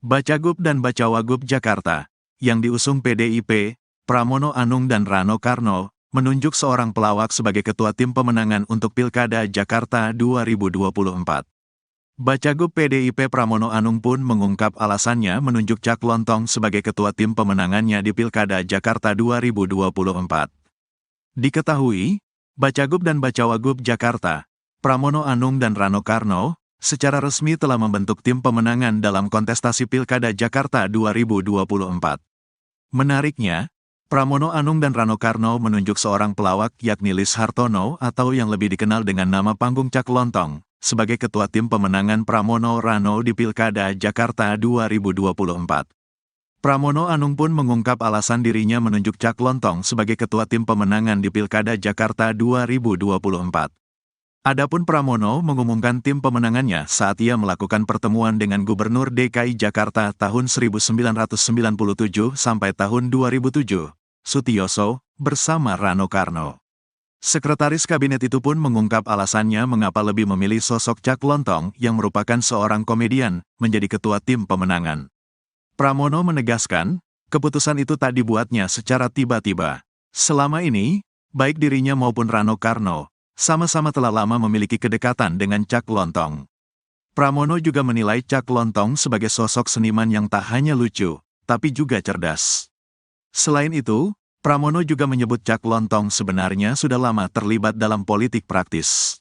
Bacagub dan Bacawagub Jakarta, yang diusung PDIP, Pramono Anung dan Rano Karno, menunjuk seorang pelawak sebagai ketua tim pemenangan untuk Pilkada Jakarta 2024. Bacagub PDIP Pramono Anung pun mengungkap alasannya menunjuk Cak Lontong sebagai ketua tim pemenangannya di Pilkada Jakarta 2024. Diketahui, Bacagub dan Bacawagub Jakarta, Pramono Anung dan Rano Karno, secara resmi telah membentuk tim pemenangan dalam kontestasi Pilkada Jakarta 2024. Menariknya, Pramono Anung dan Rano Karno menunjuk seorang pelawak yakni Lis Hartono atau yang lebih dikenal dengan nama panggung Cak Lontong, sebagai ketua tim pemenangan Pramono Rano di Pilkada Jakarta 2024. Pramono Anung pun mengungkap alasan dirinya menunjuk Cak Lontong sebagai ketua tim pemenangan di Pilkada Jakarta 2024. Adapun Pramono mengumumkan tim pemenangannya saat ia melakukan pertemuan dengan Gubernur DKI Jakarta tahun 1997 sampai tahun 2007, Sutioso, bersama Rano Karno. Sekretaris Kabinet itu pun mengungkap alasannya mengapa lebih memilih sosok Cak Lontong yang merupakan seorang komedian menjadi ketua tim pemenangan. Pramono menegaskan, keputusan itu tak dibuatnya secara tiba-tiba. Selama ini, baik dirinya maupun Rano Karno, sama-sama telah lama memiliki kedekatan dengan Cak Lontong. Pramono juga menilai Cak Lontong sebagai sosok seniman yang tak hanya lucu, tapi juga cerdas. Selain itu, Pramono juga menyebut Cak Lontong sebenarnya sudah lama terlibat dalam politik praktis.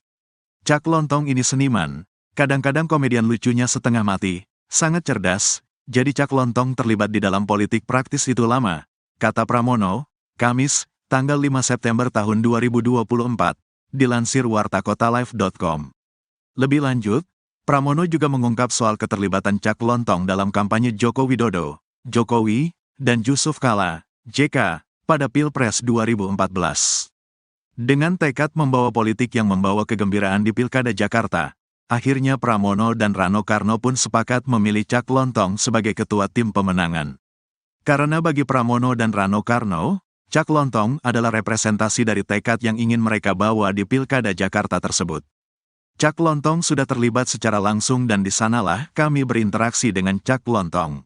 Cak Lontong ini seniman, kadang-kadang komedian lucunya setengah mati, sangat cerdas, jadi Cak Lontong terlibat di dalam politik praktis itu lama, kata Pramono, Kamis, tanggal 5 September tahun 2024. Dilansir wartakotalive.com. Lebih lanjut, Pramono juga mengungkap soal keterlibatan Cak Lontong dalam kampanye Joko Widodo, Jokowi, dan Yusuf Kala, JK, pada Pilpres 2014. Dengan tekad membawa politik yang membawa kegembiraan di Pilkada Jakarta, akhirnya Pramono dan Rano Karno pun sepakat memilih Cak Lontong sebagai ketua tim pemenangan. Karena bagi Pramono dan Rano Karno, Cak Lontong adalah representasi dari tekad yang ingin mereka bawa di Pilkada Jakarta tersebut. Cak Lontong sudah terlibat secara langsung dan di sanalah kami berinteraksi dengan Cak Lontong.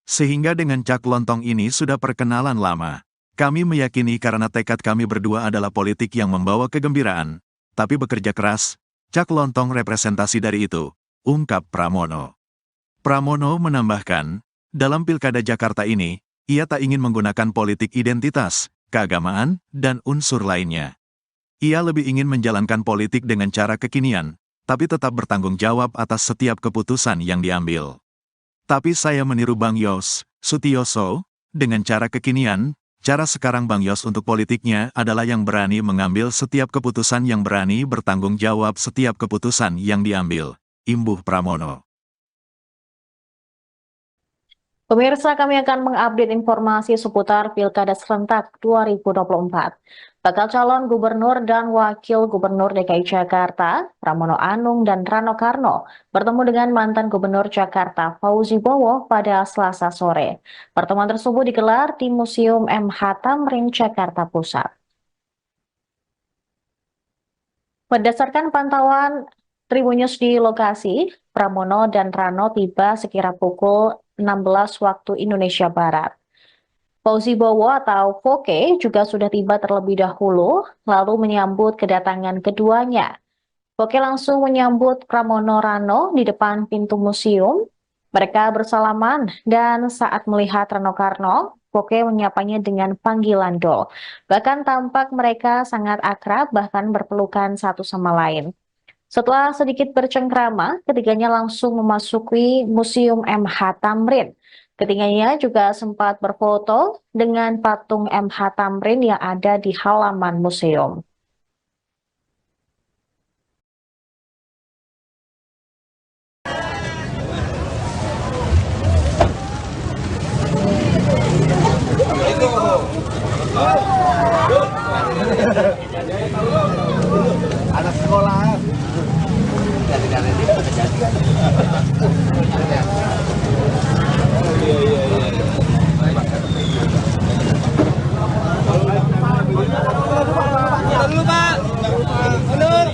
Sehingga dengan Cak Lontong ini sudah perkenalan lama. Kami meyakini karena tekad kami berdua adalah politik yang membawa kegembiraan, tapi bekerja keras, Cak Lontong representasi dari itu, ungkap Pramono. Pramono menambahkan, dalam Pilkada Jakarta ini, ia tak ingin menggunakan politik identitas, keagamaan, dan unsur lainnya. Ia lebih ingin menjalankan politik dengan cara kekinian, tapi tetap bertanggung jawab atas setiap keputusan yang diambil. Tapi saya meniru Bang Yos, Sutioso, dengan cara kekinian, cara sekarang Bang Yos untuk politiknya adalah yang berani mengambil setiap keputusan yang berani bertanggung jawab setiap keputusan yang diambil, imbuh Pramono. Pemirsa, kami akan mengupdate informasi seputar Pilkada Serentak 2024. Bakal calon gubernur dan wakil gubernur DKI Jakarta, Pramono Anung dan Rano Karno, bertemu dengan mantan gubernur Jakarta, Fauzi Bowo, pada Selasa sore. Pertemuan tersebut digelar di Museum MH Tamrin, Jakarta Pusat. Berdasarkan pantauan Tribunnews di lokasi, Pramono dan Rano tiba sekira pukul 16 waktu Indonesia Barat. Fauzi Bowo atau Foke juga sudah tiba terlebih dahulu, lalu menyambut kedatangan keduanya. Foke langsung menyambut Pramono Rano di depan pintu museum. Mereka bersalaman dan saat melihat Rano Karno, Foke menyapanya dengan panggilan Dol. Bahkan tampak mereka sangat akrab, bahkan berpelukan satu sama lain. Setelah sedikit bercengkrama, ketiganya langsung memasuki Museum MH Tamrin. Ketiganya juga sempat berfoto dengan patung MH Tamrin yang ada di halaman museum. Anak sekolah. Dulu Pak, mundur.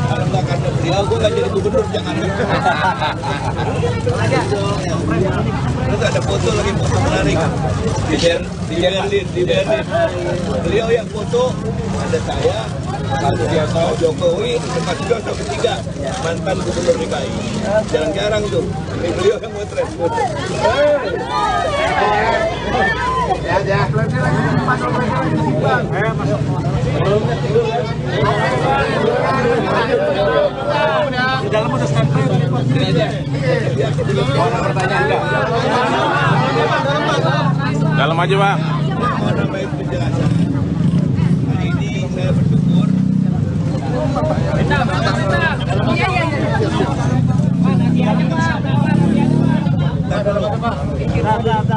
Kalau nggak karena beliau gue nggak jadi gubernur. Gubernur Jakarta. Terus ada foto lagi, foto menarik di Berlin. Beliau yang foto, ada saya, lalu dia Pak Jokowi, Pak Jokowi ketiga, mantan Gubernur DKI. Jarang-jarang tuh, ini beliau yang motret. Di dalam udah standby. Mau ada pertanyaan enggak? Dalam aja, Bang. Mau nambahin penjelasan. Hari ini saya bersyukur.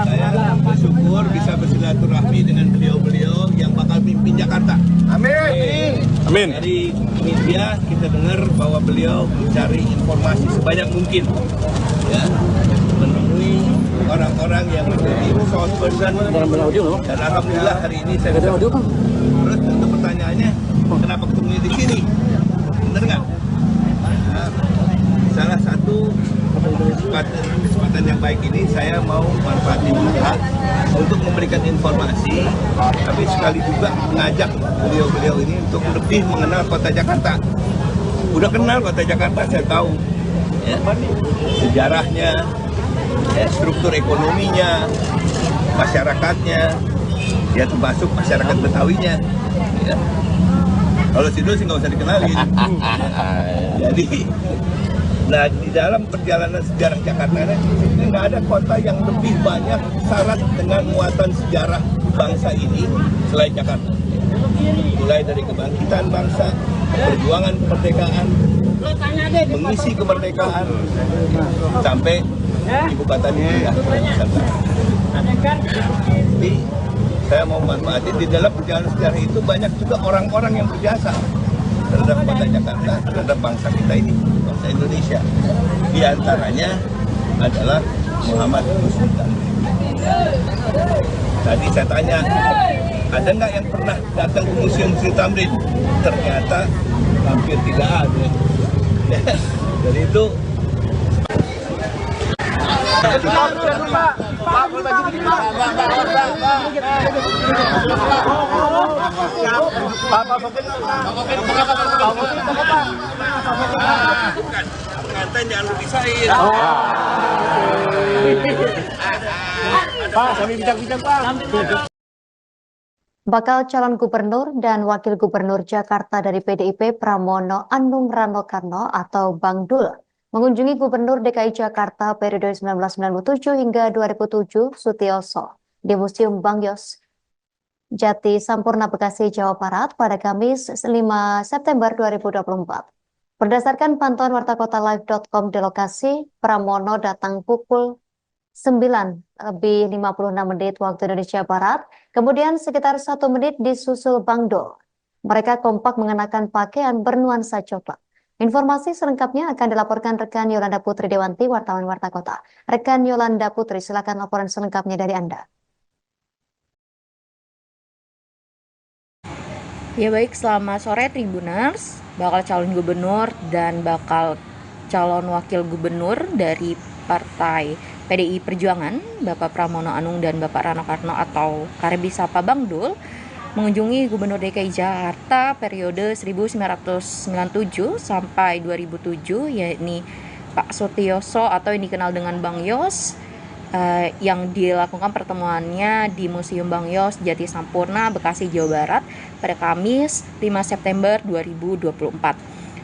Saya bersyukur bisa bersilaturahmi dengan beliau-beliau yang bakal pimpin Jakarta. Amin. Amin. Dari media kita dengar bahwa beliau mencari informasi sebanyak mungkin, ya, menemui orang-orang yang menjadi resource person. Dan alhamdulillah hari ini saya bisa. Terus untuk pertanyaannya, kenapa ketemu di sini? Bener nggak? Nah, salah satu kesempatan yang baik ini saya mau manfaatin juga untuk memberikan informasi, tapi sekali juga mengajak beliau-beliau ini untuk lebih mengenal kota Jakarta. Udah kenal kota Jakarta, saya tahu ya, sejarahnya, ya, struktur ekonominya, masyarakatnya, ya termasuk masyarakat Betawinya. Ya. Kalau Sidul sih nggak usah dikenalin. Jadi, nah di dalam perjalanan sejarah Jakarta ini nggak ada kota yang lebih banyak syarat dengan muatan sejarah bangsa ini selain Jakarta. Mulai dari kebangkitan bangsa, perjuangan kemerdekaan, mengisi kemerdekaan, sampai ibu kota ini ya, Jadi saya mau manfaatin di dalam perjalanan sejarah itu banyak juga orang-orang yang berjasa terhadap kota Jakarta, terhadap bangsa kita ini, bangsa Indonesia. Di antaranya adalah Muhammad Husni Tamrin. Tadi saya tanya, ada nggak yang pernah datang ke Museum Husni Tamrin? Ternyata hampir tidak ada. Dari itu pengantin jangan dipisahin. Pak, sambil bincang-bincang, Pak. Bakal calon gubernur dan wakil gubernur Jakarta dari PDIP Pramono Anung Rano Karno atau Bang Dul mengunjungi Gubernur DKI Jakarta periode 1997 hingga 2007 Sutioso di Museum Bang Yos Jati Sampurna Bekasi, Jawa Barat pada Kamis 5 September 2024. Berdasarkan pantauan wartakotalive.com di lokasi, Pramono datang pukul 9:56 waktu Indonesia Barat, kemudian sekitar 1 menit disusul Bang Dul. Mereka kompak mengenakan pakaian bernuansa coklat. Informasi selengkapnya akan dilaporkan rekan Yolanda Putri Dewanti, wartawan Warta Kota. Rekan Yolanda Putri, silakan laporan selengkapnya dari Anda. Ya baik, selamat sore Tribuners. Bakal calon gubernur dan bakal calon wakil gubernur dari Partai PDI Perjuangan, Bapak Pramono Anung dan Bapak Rano Karno atau kerap disapa Bang Dul, mengunjungi Gubernur DKI Jakarta periode 1997 sampai 2007, yakni Pak Sutioso atau yang dikenal dengan Bang Yos, yang dilakukan pertemuannya di Museum Bang Yos Jati Sampurna, Bekasi, Jawa Barat pada Kamis 5 September 2024.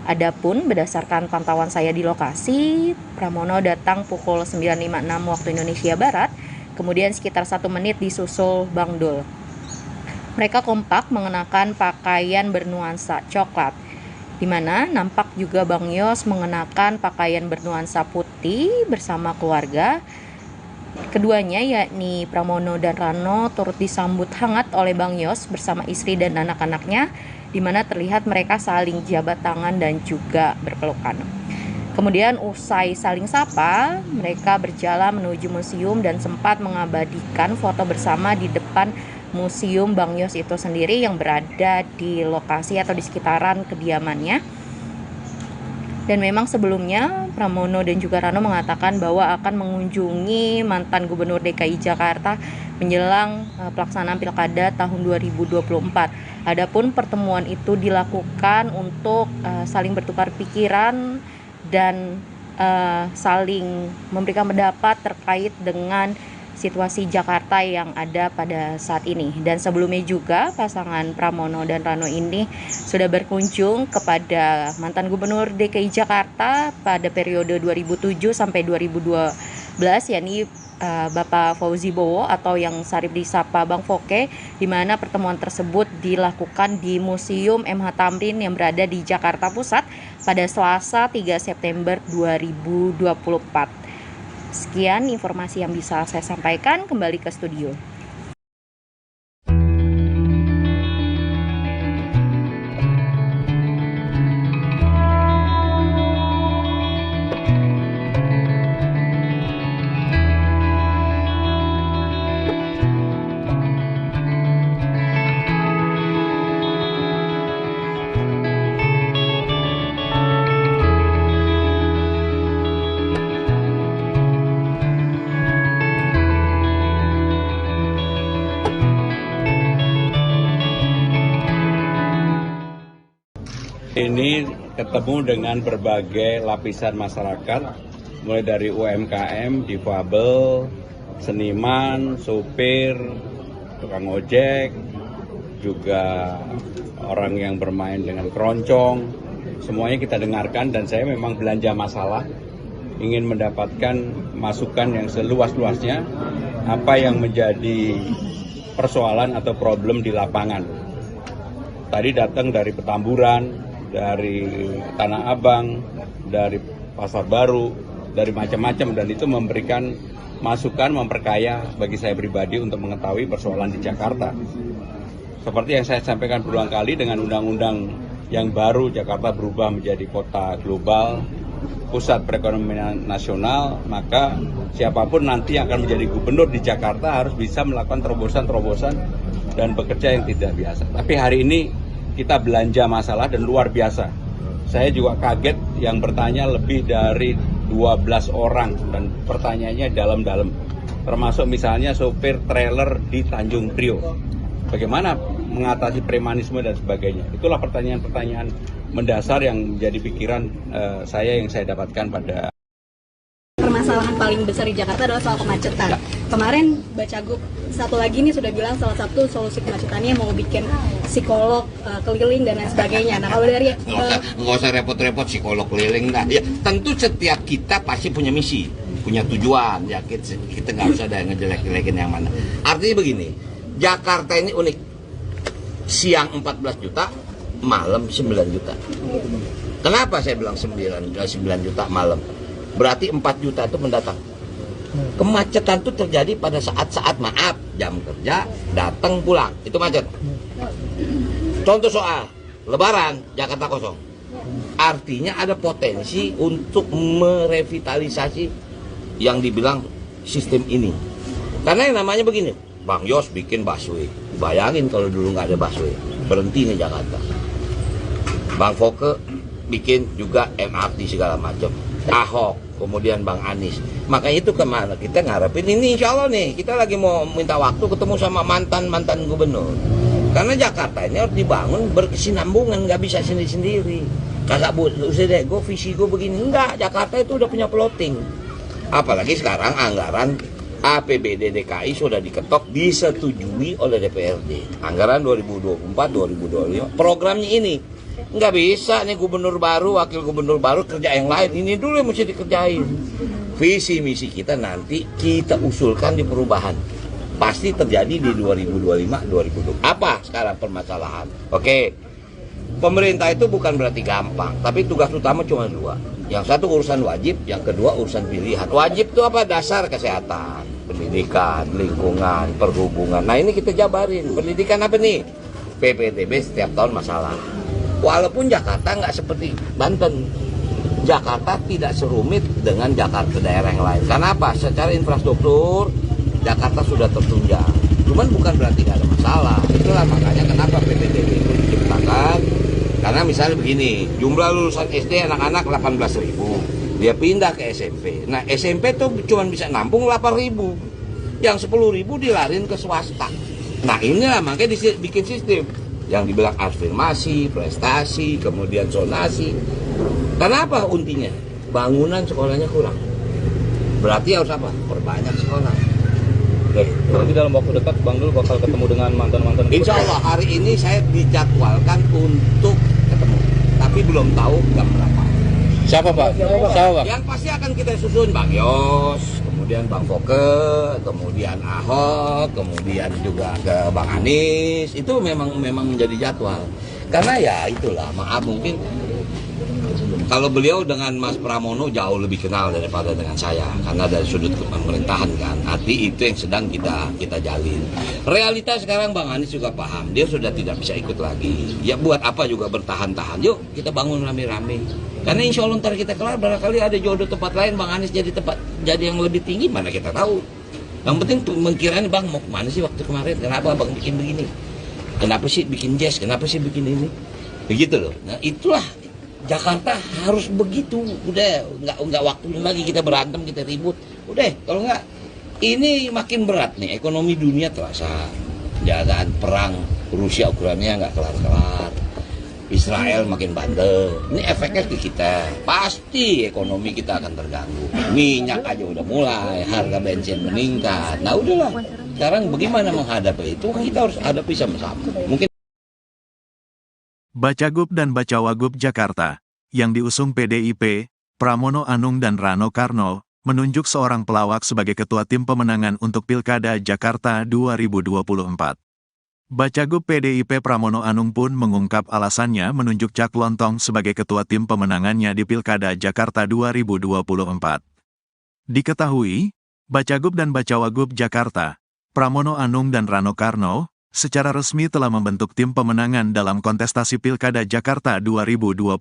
Adapun berdasarkan pantauan saya di lokasi, Pramono datang pukul 9.56 waktu Indonesia Barat, kemudian sekitar 1 menit disusul Bang Dul. Mereka kompak mengenakan pakaian bernuansa coklat, di mana nampak juga Bang Yos mengenakan pakaian bernuansa putih bersama keluarga. Keduanya yakni Pramono dan Rano turut disambut hangat oleh Bang Yos bersama istri dan anak-anaknya, di mana terlihat mereka saling jabat tangan dan juga berpelukan. Kemudian usai saling sapa, mereka berjalan menuju museum dan sempat mengabadikan foto bersama di depan Museum Bang Yos itu sendiri yang berada di lokasi atau di sekitaran kediamannya. Dan memang sebelumnya Pramono dan juga Rano mengatakan bahwa akan mengunjungi mantan Gubernur DKI Jakarta menjelang pelaksanaan Pilkada tahun 2024. Adapun pertemuan itu dilakukan untuk saling bertukar pikiran dan saling memberikan pendapat terkait dengan situasi Jakarta yang ada pada saat ini. Dan sebelumnya juga pasangan Pramono dan Rano ini sudah berkunjung kepada mantan Gubernur DKI Jakarta pada periode 2007 sampai 2012, yakni Bapak Fauzi Bowo atau yang sarip disapa Bang Foke, di mana pertemuan tersebut dilakukan di Museum MH Tamrin yang berada di Jakarta Pusat pada Selasa 3 September 2024. Sekian informasi yang bisa saya sampaikan, kembali ke studio. Ini ketemu dengan berbagai lapisan masyarakat, mulai dari UMKM, difabel, seniman, sopir, tukang ojek, juga orang yang bermain dengan keroncong. Semuanya kita dengarkan dan saya memang belanja masalah, ingin mendapatkan masukan yang seluas-luasnya, apa yang menjadi persoalan atau problem di lapangan. Tadi datang dari Petamburan, dari Tanah Abang, dari Pasar Baru, dari macam-macam, dan itu memberikan masukan, memperkaya bagi saya pribadi untuk mengetahui persoalan di Jakarta. Seperti yang saya sampaikan berulang kali, dengan undang-undang yang baru Jakarta berubah menjadi kota global, pusat perekonomian nasional, maka siapapun nanti yang akan menjadi gubernur di Jakarta harus bisa melakukan terobosan-terobosan dan bekerja yang tidak biasa. Tapi hari ini kita belanja masalah dan luar biasa. Saya juga kaget yang bertanya lebih dari 12 orang dan pertanyaannya dalam-dalam. Termasuk misalnya sopir trailer di Tanjung Priok. Bagaimana mengatasi premanisme dan sebagainya. Itulah pertanyaan-pertanyaan mendasar yang menjadi pikiran saya yang saya dapatkan pada. Permasalahan paling besar di Jakarta adalah soal kemacetan. Kemarin Bacagub satu lagi nih sudah bilang salah satu solusi kemacetannya mau bikin psikolog keliling dan lain sebagainya. Nah kalau dari nggak usah repot-repot psikolog keliling dah. Ya, tentu setiap kita pasti punya misi, punya tujuan. Ya kita nggak usah ada ngejelek-jelekin yang mana. Artinya begini, Jakarta ini unik. Siang 14 juta, malam 9 juta. Kenapa saya bilang 9 juta malam? Berarti 4 juta itu mendatang. Kemacetan itu terjadi pada saat-saat maaf, jam kerja, datang pulang, itu macet. Contoh soal Lebaran, Jakarta kosong. Artinya ada potensi untuk merevitalisasi yang dibilang sistem ini. Karena yang namanya begini, Bang Yos bikin busway. Bayangin kalau dulu nggak ada busway, berhenti nih Jakarta. Bang Foke bikin juga MRT segala macam. Ahok, kemudian Bang Anies. Makanya itu kemana kita ngarepin ini, insya Allah nih kita lagi mau minta waktu ketemu sama mantan gubernur. Karena Jakarta ini harus dibangun berkesinambungan, nggak bisa sendiri-sendiri. Kagak usah deh, gue visi gue begini. Enggak, Jakarta itu udah punya plotting. Apalagi sekarang anggaran APBD DKI sudah diketok, disetujui oleh DPRD. Anggaran 2024-2025, programnya ini. Nggak bisa nih gubernur baru, wakil gubernur baru kerja yang lain. Ini dulu yang mesti dikerjain. Visi misi kita nanti kita usulkan di perubahan. Pasti terjadi di 2025-2020. Apa sekarang permasalahan? Oke, pemerintah itu bukan berarti gampang, tapi tugas utama cuma dua. Yang satu urusan wajib, yang kedua urusan pilihan. Wajib itu apa? Dasar kesehatan, pendidikan, lingkungan, perhubungan. Nah ini kita jabarin. Pendidikan apa nih? PPDB setiap tahun masalah. Walaupun Jakarta nggak seperti Banten, Jakarta tidak serumit dengan Jakarta daerah yang lain. Karena apa? Secara infrastruktur Jakarta sudah tertunjang. Cuman bukan berarti nggak ada masalah. Itulah makanya kenapa PPDB itu diciptakan Karena misalnya begini, jumlah lulusan SD anak-anak 18.000, dia pindah ke SMP. Nah SMP tuh cuma bisa nampung 8.000, yang 10.000 dilarin ke swasta. Nah inilah makanya dibikin sistem yang dibilang afirmasi, prestasi, kemudian zonasi. Kenapa untinya? Bangunan sekolahnya kurang. Berarti harus apa? Perbanyak sekolah. Berarti dalam waktu dekat Bang Dul bakal ketemu dengan mantan-mantan. Insya Allah hari ini saya dijadwalkan untuk ketemu, tapi belum tahu jam berapa. Siapa Pak? Siapa Pak? Yang pasti akan kita susun Bang Yos, kemudian Bang Foke, kemudian Ahok, kemudian juga ke Bang Anies. Itu memang menjadi jadwal. Karena ya itulah, maaf mungkin kalau beliau dengan Mas Pramono jauh lebih kenal daripada dengan saya, karena dari sudut pemerintahan kan. Arti itu yang sedang kita jalin. Realitas sekarang Bang Anies juga paham, dia sudah tidak bisa ikut lagi. Ya buat apa juga bertahan-tahan? Yuk kita bangun rame-rame. Karena insya Allah ntar kita kelar, barangkali ada jodoh tempat lain Bang Anies jadi yang lebih tinggi, mana kita tahu. Yang penting mengkiranya Bang mau kemana sih waktu kemarin? Kenapa Bang bikin begini? Kenapa sih bikin jazz? Kenapa sih bikin ini? Begitu loh. Nah itulah. Jakarta harus begitu, udah nggak waktunya lagi kita berantem, kita ribut, udah kalau nggak ini makin berat nih, ekonomi dunia terasa, jangan perang Rusia Ukraina nggak kelar-kelar, Israel makin bandel, ini efeknya ke kita, pasti ekonomi kita akan terganggu, minyak aja udah mulai, harga bensin meningkat, nah udahlah, sekarang bagaimana menghadapi itu, kita harus hadapi sama-sama, mungkin. Bacagub dan Bacawagub Jakarta, yang diusung PDIP, Pramono Anung dan Rano Karno, menunjuk seorang pelawak sebagai ketua tim pemenangan untuk Pilkada Jakarta 2024. Bacagub PDIP Pramono Anung pun mengungkap alasannya menunjuk Cak Lontong sebagai ketua tim pemenangannya di Pilkada Jakarta 2024. Diketahui, Bacagub dan Bacawagub Jakarta, Pramono Anung dan Rano Karno, secara resmi telah membentuk tim pemenangan dalam kontestasi Pilkada Jakarta 2024.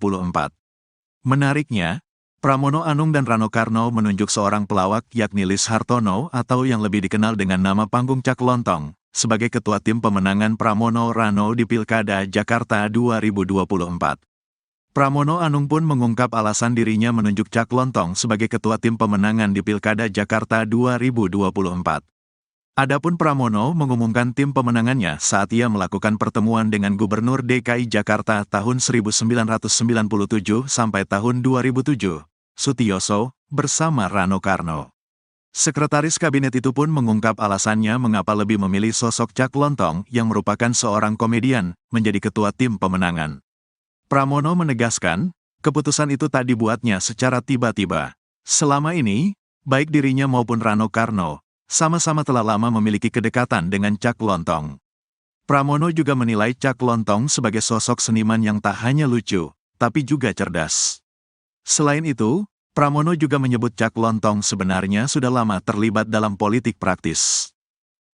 Menariknya, Pramono Anung dan Rano Karno menunjuk seorang pelawak yakni Lis Hartono atau yang lebih dikenal dengan nama panggung Cak Lontong, sebagai ketua tim pemenangan Pramono Rano di Pilkada Jakarta 2024. Pramono Anung pun mengungkap alasan dirinya menunjuk Cak Lontong sebagai ketua tim pemenangan di Pilkada Jakarta 2024. Adapun Pramono mengumumkan tim pemenangannya saat ia melakukan pertemuan dengan Gubernur DKI Jakarta tahun 1997 sampai tahun 2007, Sutioso, bersama Rano Karno. Sekretaris Kabinet itu pun mengungkap alasannya mengapa lebih memilih sosok Cak Lontong yang merupakan seorang komedian menjadi ketua tim pemenangan. Pramono menegaskan, keputusan itu tak dibuatnya secara tiba-tiba. Selama ini, baik dirinya maupun Rano Karno sama-sama telah lama memiliki kedekatan dengan Cak Lontong. Pramono juga menilai Cak Lontong sebagai sosok seniman yang tak hanya lucu, tapi juga cerdas. Selain itu, Pramono juga menyebut Cak Lontong sebenarnya sudah lama terlibat dalam politik praktis.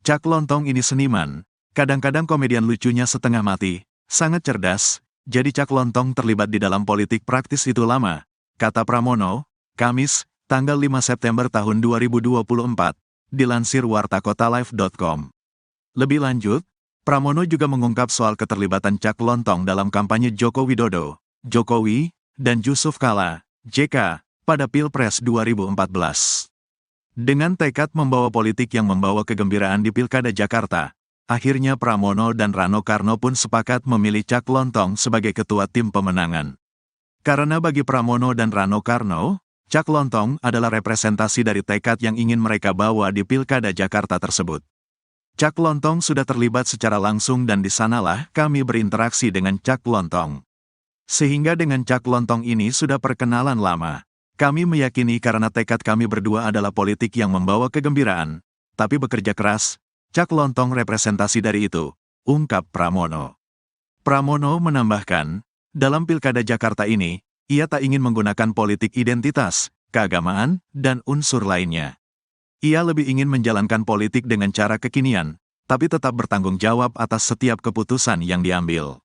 Cak Lontong ini seniman, kadang-kadang komedian lucunya setengah mati, sangat cerdas, jadi Cak Lontong terlibat di dalam politik praktis itu lama, kata Pramono, Kamis, tanggal 5 September tahun 2024. Dilansir wartakotalive.com. Lebih lanjut, Pramono juga mengungkap soal keterlibatan Cak Lontong dalam kampanye Joko Widodo, Jokowi, dan Yusuf Kala, JK, pada Pilpres 2014. Dengan tekad membawa politik yang membawa kegembiraan di Pilkada Jakarta, akhirnya Pramono dan Rano Karno pun sepakat memilih Cak Lontong sebagai ketua tim pemenangan. Karena bagi Pramono dan Rano Karno, Cak Lontong adalah representasi dari tekad yang ingin mereka bawa di Pilkada Jakarta tersebut. Cak Lontong sudah terlibat secara langsung dan di sanalah kami berinteraksi dengan Cak Lontong. Sehingga dengan Cak Lontong ini sudah perkenalan lama. Kami meyakini karena tekad kami berdua adalah politik yang membawa kegembiraan, tapi bekerja keras, Cak Lontong representasi dari itu, ungkap Pramono. Pramono menambahkan, dalam Pilkada Jakarta ini, ia tak ingin menggunakan politik identitas, keagamaan, dan unsur lainnya. Ia lebih ingin menjalankan politik dengan cara kekinian, tapi tetap bertanggung jawab atas setiap keputusan yang diambil.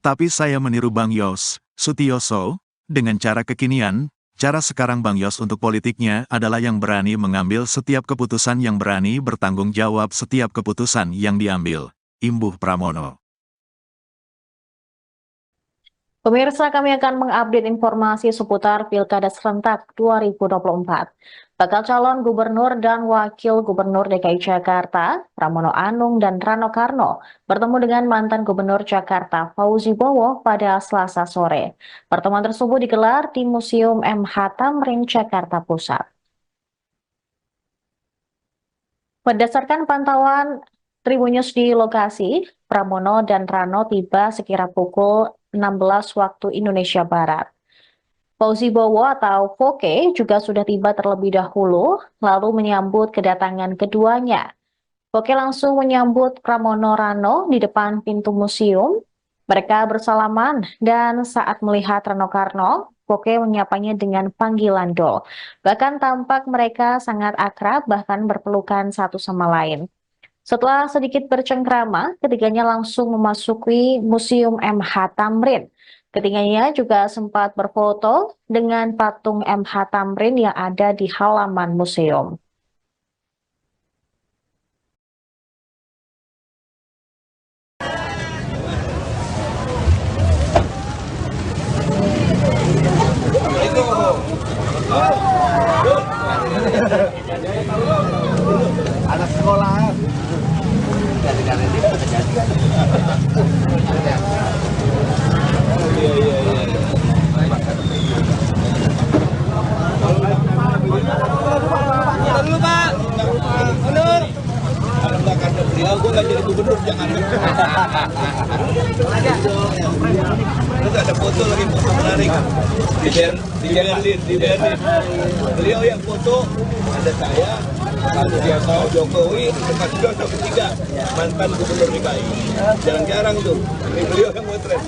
Tapi saya meniru Bang Yos, Sutioso, dengan cara kekinian, cara sekarang Bang Yos untuk politiknya adalah yang berani mengambil setiap keputusan yang berani bertanggung jawab setiap keputusan yang diambil, imbuh Pramono. Pemirsa, kami akan mengupdate informasi seputar Pilkada Serentak 2024. Bakal calon gubernur dan wakil gubernur DKI Jakarta, Pramono Anung dan Rano Karno, bertemu dengan mantan gubernur Jakarta, Fauzi Bowo, pada Selasa sore. Pertemuan tersebut digelar di Museum MH Tamrin, Jakarta Pusat. Berdasarkan pantauan Tribunnews di lokasi, Pramono dan Rano tiba sekira pukul 16 waktu Indonesia Barat. Fauzi Bowo atau Foke juga sudah tiba terlebih dahulu, lalu menyambut kedatangan keduanya. Foke langsung menyambut Pramono Rano di depan pintu museum. Mereka bersalaman dan saat melihat Rano Karno, Foke menyapanya dengan panggilan Dol. Bahkan tampak mereka sangat akrab, bahkan berpelukan satu sama lain. Setelah sedikit bercengkrama, ketiganya langsung memasuki Museum MH Tamrin. Ketiganya juga sempat berfoto dengan patung MH Tamrin yang ada di halaman museum. Anak sekolah. Dulu Pak, mundur. Kalau nggak karena beliau, gue nggak jadi gubernur Jakarta. Terus ada foto lagi, foto menarik di Berlin. Beliau yang foto, ada saya, kemudian Pak Jokowi, Mas Jokowi ketiga, mantan gubernur DKI. Jarang-jarang tuh, ini beliau yang motret.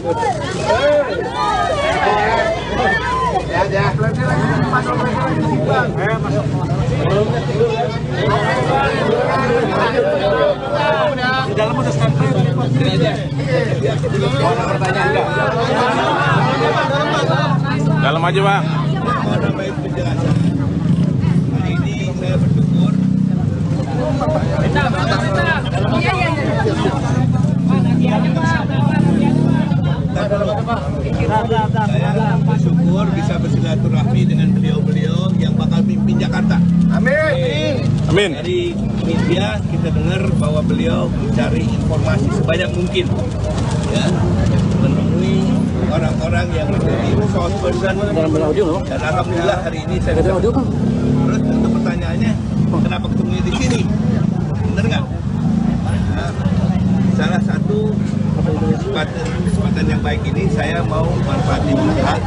Di dalam udah standby. Pertanyaan enggak? Dalam aja bang. Ada baik penjelasan. Hari ini saya bersyukur. Saya bersyukur bisa bersilaturahmi dengan beliau-beliau yang bakal pimpin Jakarta. Amin. Amin. Dari media kita dengar bahwa beliau mencari informasi sebanyak mungkin, ya, menemui orang-orang yang menjadi resource person. Dan alhamdulillah hari ini saya bisa. Terus tentu pertanyaannya, kenapa ketemu di sini? Bener nggak? Nah, salah satu kesempatan yang baik ini saya mau manfaatin juga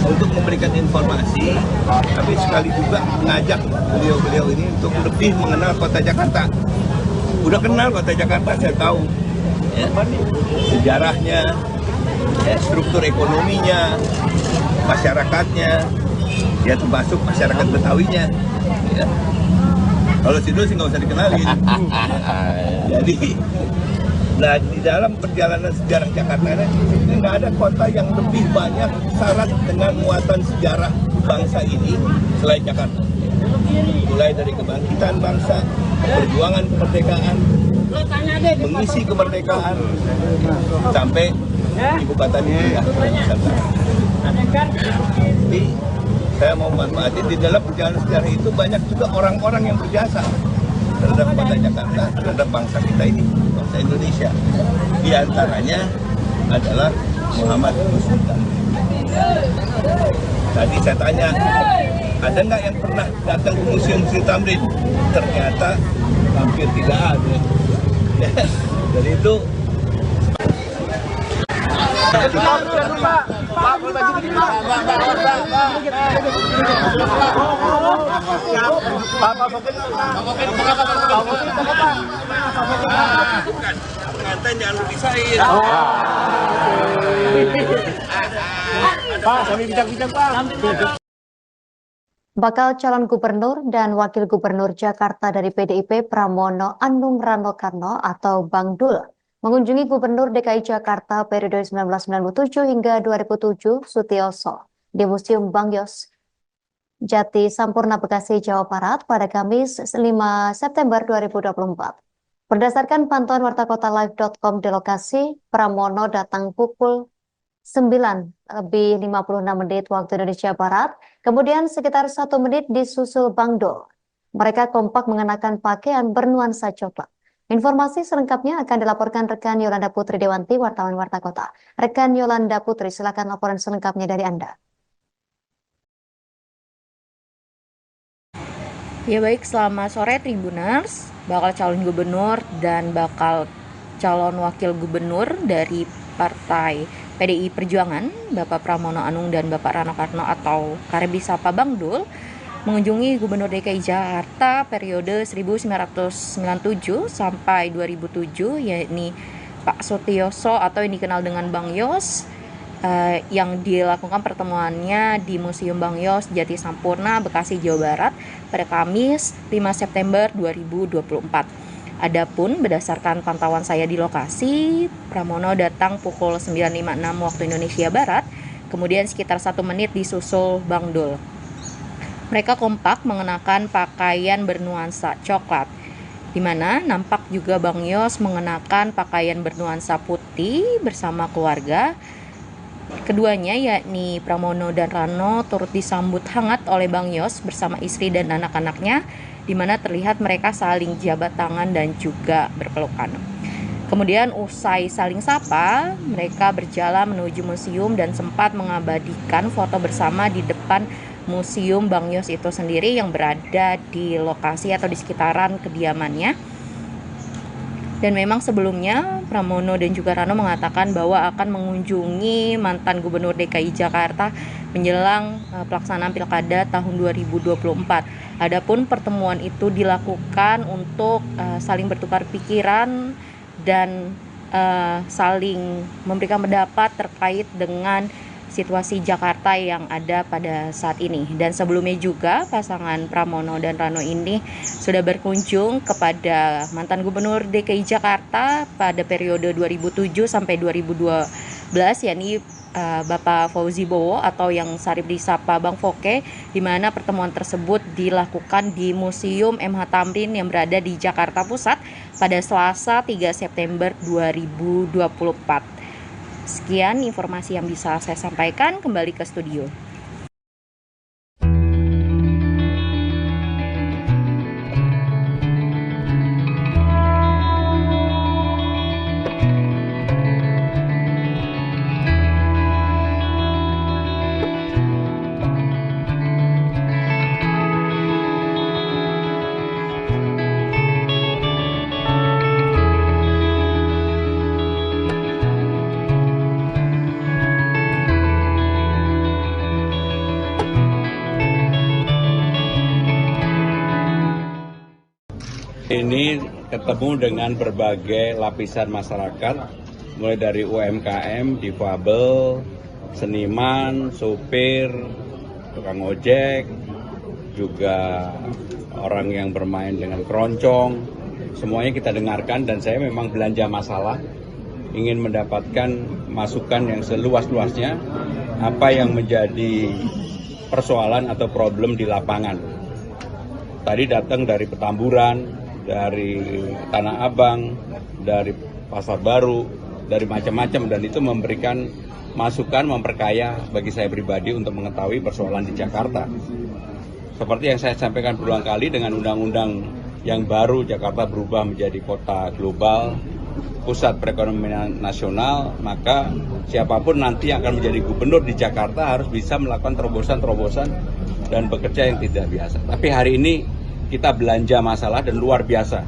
untuk memberikan informasi, tapi sekali juga mengajak beliau-beliau ini untuk lebih mengenal kota Jakarta. Udah kenal kota Jakarta, saya tahu ya, sejarahnya, ya, struktur ekonominya, masyarakatnya, ya termasuk masyarakat Betawinya. Ya. Kalau situ sih nggak usah dikenalin. Jadi, nah di dalam perjalanan sejarah Jakarta ini nggak ada kota yang lebih banyak syarat dengan muatan sejarah bangsa ini selain Jakarta. Mulai dari kebangkitan bangsa, perjuangan kemerdekaan, mengisi kemerdekaan, sampai ibu kota ini ya, Nusantara. Jadi saya mau manfaatin di dalam perjalanan sejarah itu banyak juga orang-orang yang berjasa terhadap kota Jakarta, terhadap bangsa kita ini, bangsa Indonesia. Di antaranya adalah Muhammad Nusantara. Tadi saya tanya, ada nggak yang pernah datang ke Museum Sri Tamrin? Ternyata hampir tidak ada. Dari itu pengantin jangan dipisahin. Pak, sambil bincang-bincang Pak. Bakal calon gubernur dan wakil gubernur Jakarta dari PDIP Pramono Anung Rano Karno atau Bang Dul mengunjungi Gubernur DKI Jakarta periode 1997 hingga 2007 Sutioso di Museum Bang Yos Jati Sampurna Bekasi, Jawa Barat pada Kamis 5 September 2024. Berdasarkan pantauan warta kota live.com di lokasi, Pramono datang pukul 9:56 waktu Indonesia Barat, kemudian sekitar 1 menit disusul Bang Dul. Mereka kompak mengenakan pakaian bernuansa coklat. Informasi selengkapnya akan dilaporkan rekan Yolanda Putri Dewanti, wartawan Warta Kota. Rekan Yolanda Putri, silakan laporan selengkapnya dari Anda. Ya baik, selamat sore Tribuners. Bakal calon gubernur dan bakal calon wakil gubernur dari Partai PDI Perjuangan, Bapak Pramono Anung dan Bapak Rano Karno atau kerap disapa Bang Dul, mengunjungi Gubernur DKI Jakarta periode 1997 sampai 2007, yakni Pak Sutioso atau yang dikenal dengan Bang Yos, yang dilakukan pertemuannya di Museum Bang Yos Jati Sampurna, Bekasi, Jawa Barat pada Kamis 5 September 2024. Adapun berdasarkan pantauan saya di lokasi, Pramono datang pukul 9.56 waktu Indonesia Barat, kemudian sekitar 1 menit disusul Bang Dul. Mereka kompak mengenakan pakaian bernuansa coklat, di mana nampak juga Bang Yos mengenakan pakaian bernuansa putih bersama keluarga. Keduanya yakni Pramono dan Rano turut disambut hangat oleh Bang Yos bersama istri dan anak-anaknya, di mana terlihat mereka saling jabat tangan dan juga berpelukan. Kemudian usai saling sapa, mereka berjalan menuju museum dan sempat mengabadikan foto bersama di depan Museum Bang Yos itu sendiri yang berada di lokasi atau di sekitaran kediamannya. Dan memang sebelumnya Pramono dan juga Rano mengatakan bahwa akan mengunjungi mantan Gubernur DKI Jakarta menjelang pelaksanaan Pilkada tahun 2024. Adapun pertemuan itu dilakukan untuk saling bertukar pikiran dan saling memberikan pendapat terkait dengan situasi Jakarta yang ada pada saat ini. Dan sebelumnya juga pasangan Pramono dan Rano ini sudah berkunjung kepada mantan Gubernur DKI Jakarta pada periode 2007 sampai 2012, yakni Bapak Fauzi Bowo atau yang sarip disapa Bang Foke, di mana pertemuan tersebut dilakukan di Museum MH Tamrin yang berada di Jakarta Pusat pada Selasa 3 September 2024. Sekian informasi yang bisa saya sampaikan, kembali ke studio. Ini ketemu dengan berbagai lapisan masyarakat, mulai dari UMKM, difabel, seniman, sopir, tukang ojek, juga orang yang bermain dengan keroncong. Semuanya kita dengarkan dan saya memang belanja masalah, ingin mendapatkan masukan yang seluas-luasnya, apa yang menjadi persoalan atau problem di lapangan. Tadi datang dari Petamburan, dari Tanah Abang, dari Pasar Baru, dari macam-macam, dan itu memberikan masukan, memperkaya bagi saya pribadi untuk mengetahui persoalan di Jakarta. Seperti yang saya sampaikan berulang kali, dengan undang-undang yang baru Jakarta berubah menjadi kota global, pusat perekonomian nasional, maka siapapun nanti yang akan menjadi gubernur di Jakarta harus bisa melakukan terobosan-terobosan dan bekerja yang tidak biasa. Tapi hari ini kita belanja masalah dan luar biasa.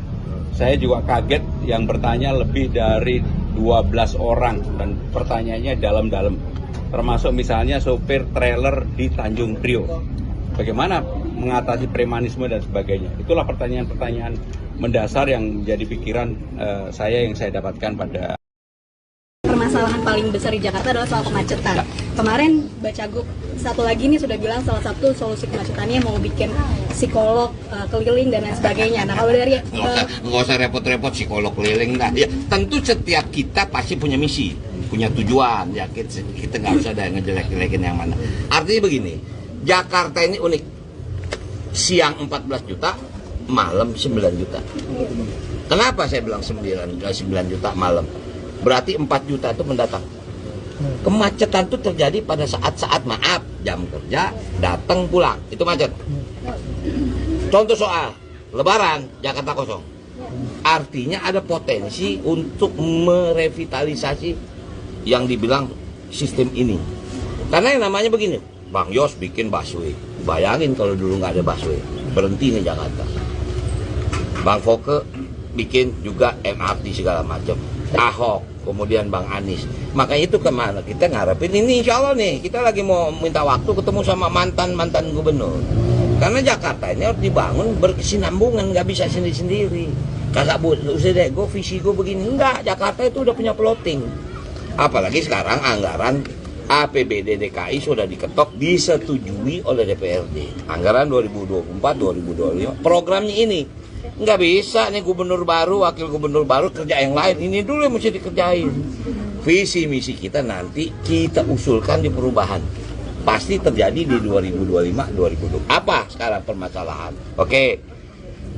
Saya juga kaget yang bertanya lebih dari 12 orang dan pertanyaannya dalam-dalam. Termasuk misalnya sopir trailer di Tanjung Priok. Bagaimana mengatasi premanisme dan sebagainya. Itulah pertanyaan-pertanyaan mendasar yang menjadi pikiran saya yang saya dapatkan pada permasalahan paling besar di Jakarta adalah soal kemacetan. Kemarin Bacagub satu lagi nih sudah bilang salah satu solusi kemacetannya mau bikin psikolog keliling dan lain sebagainya. Nah kalau dari nggak usah repot-repot psikolog keliling dah. Ya, tentu setiap kita pasti punya misi, punya tujuan. Ya kita nggak usah ada yang ngejelek-jelekin yang mana. Artinya begini, Jakarta ini unik. Siang 14 juta, malam 9 juta. Kenapa saya bilang 9 juta malam? Berarti 4 juta itu mendatang. Kemacetan itu terjadi pada saat-saat maaf, jam kerja, datang pulang, itu macet. Contoh soal Lebaran, Jakarta kosong. Artinya ada potensi untuk merevitalisasi yang dibilang sistem ini. Karena yang namanya begini, Bang Yos bikin busway. Bayangin kalau dulu nggak ada busway, berhenti nih Jakarta. Bang Foke bikin juga MRT segala macam. Ahok, kemudian Bang Anies. Makanya itu kemana kita ngarepin ini, insya Allah nih kita lagi mau minta waktu ketemu sama mantan gubernur. Karena Jakarta ini harus dibangun berkesinambungan, nggak bisa sendiri-sendiri. Kagak usah deh, visi gue begini. Enggak, Jakarta itu udah punya plotting. Apalagi sekarang anggaran APBD DKI sudah diketok, disetujui oleh DPRD. Anggaran 2024-2025, programnya ini. Nggak bisa nih gubernur baru, wakil gubernur baru kerja yang lain. Ini dulu yang mesti dikerjain. Visi misi kita nanti kita usulkan di perubahan. Pasti terjadi di 2025-2020. Apa sekarang permasalahan? Oke.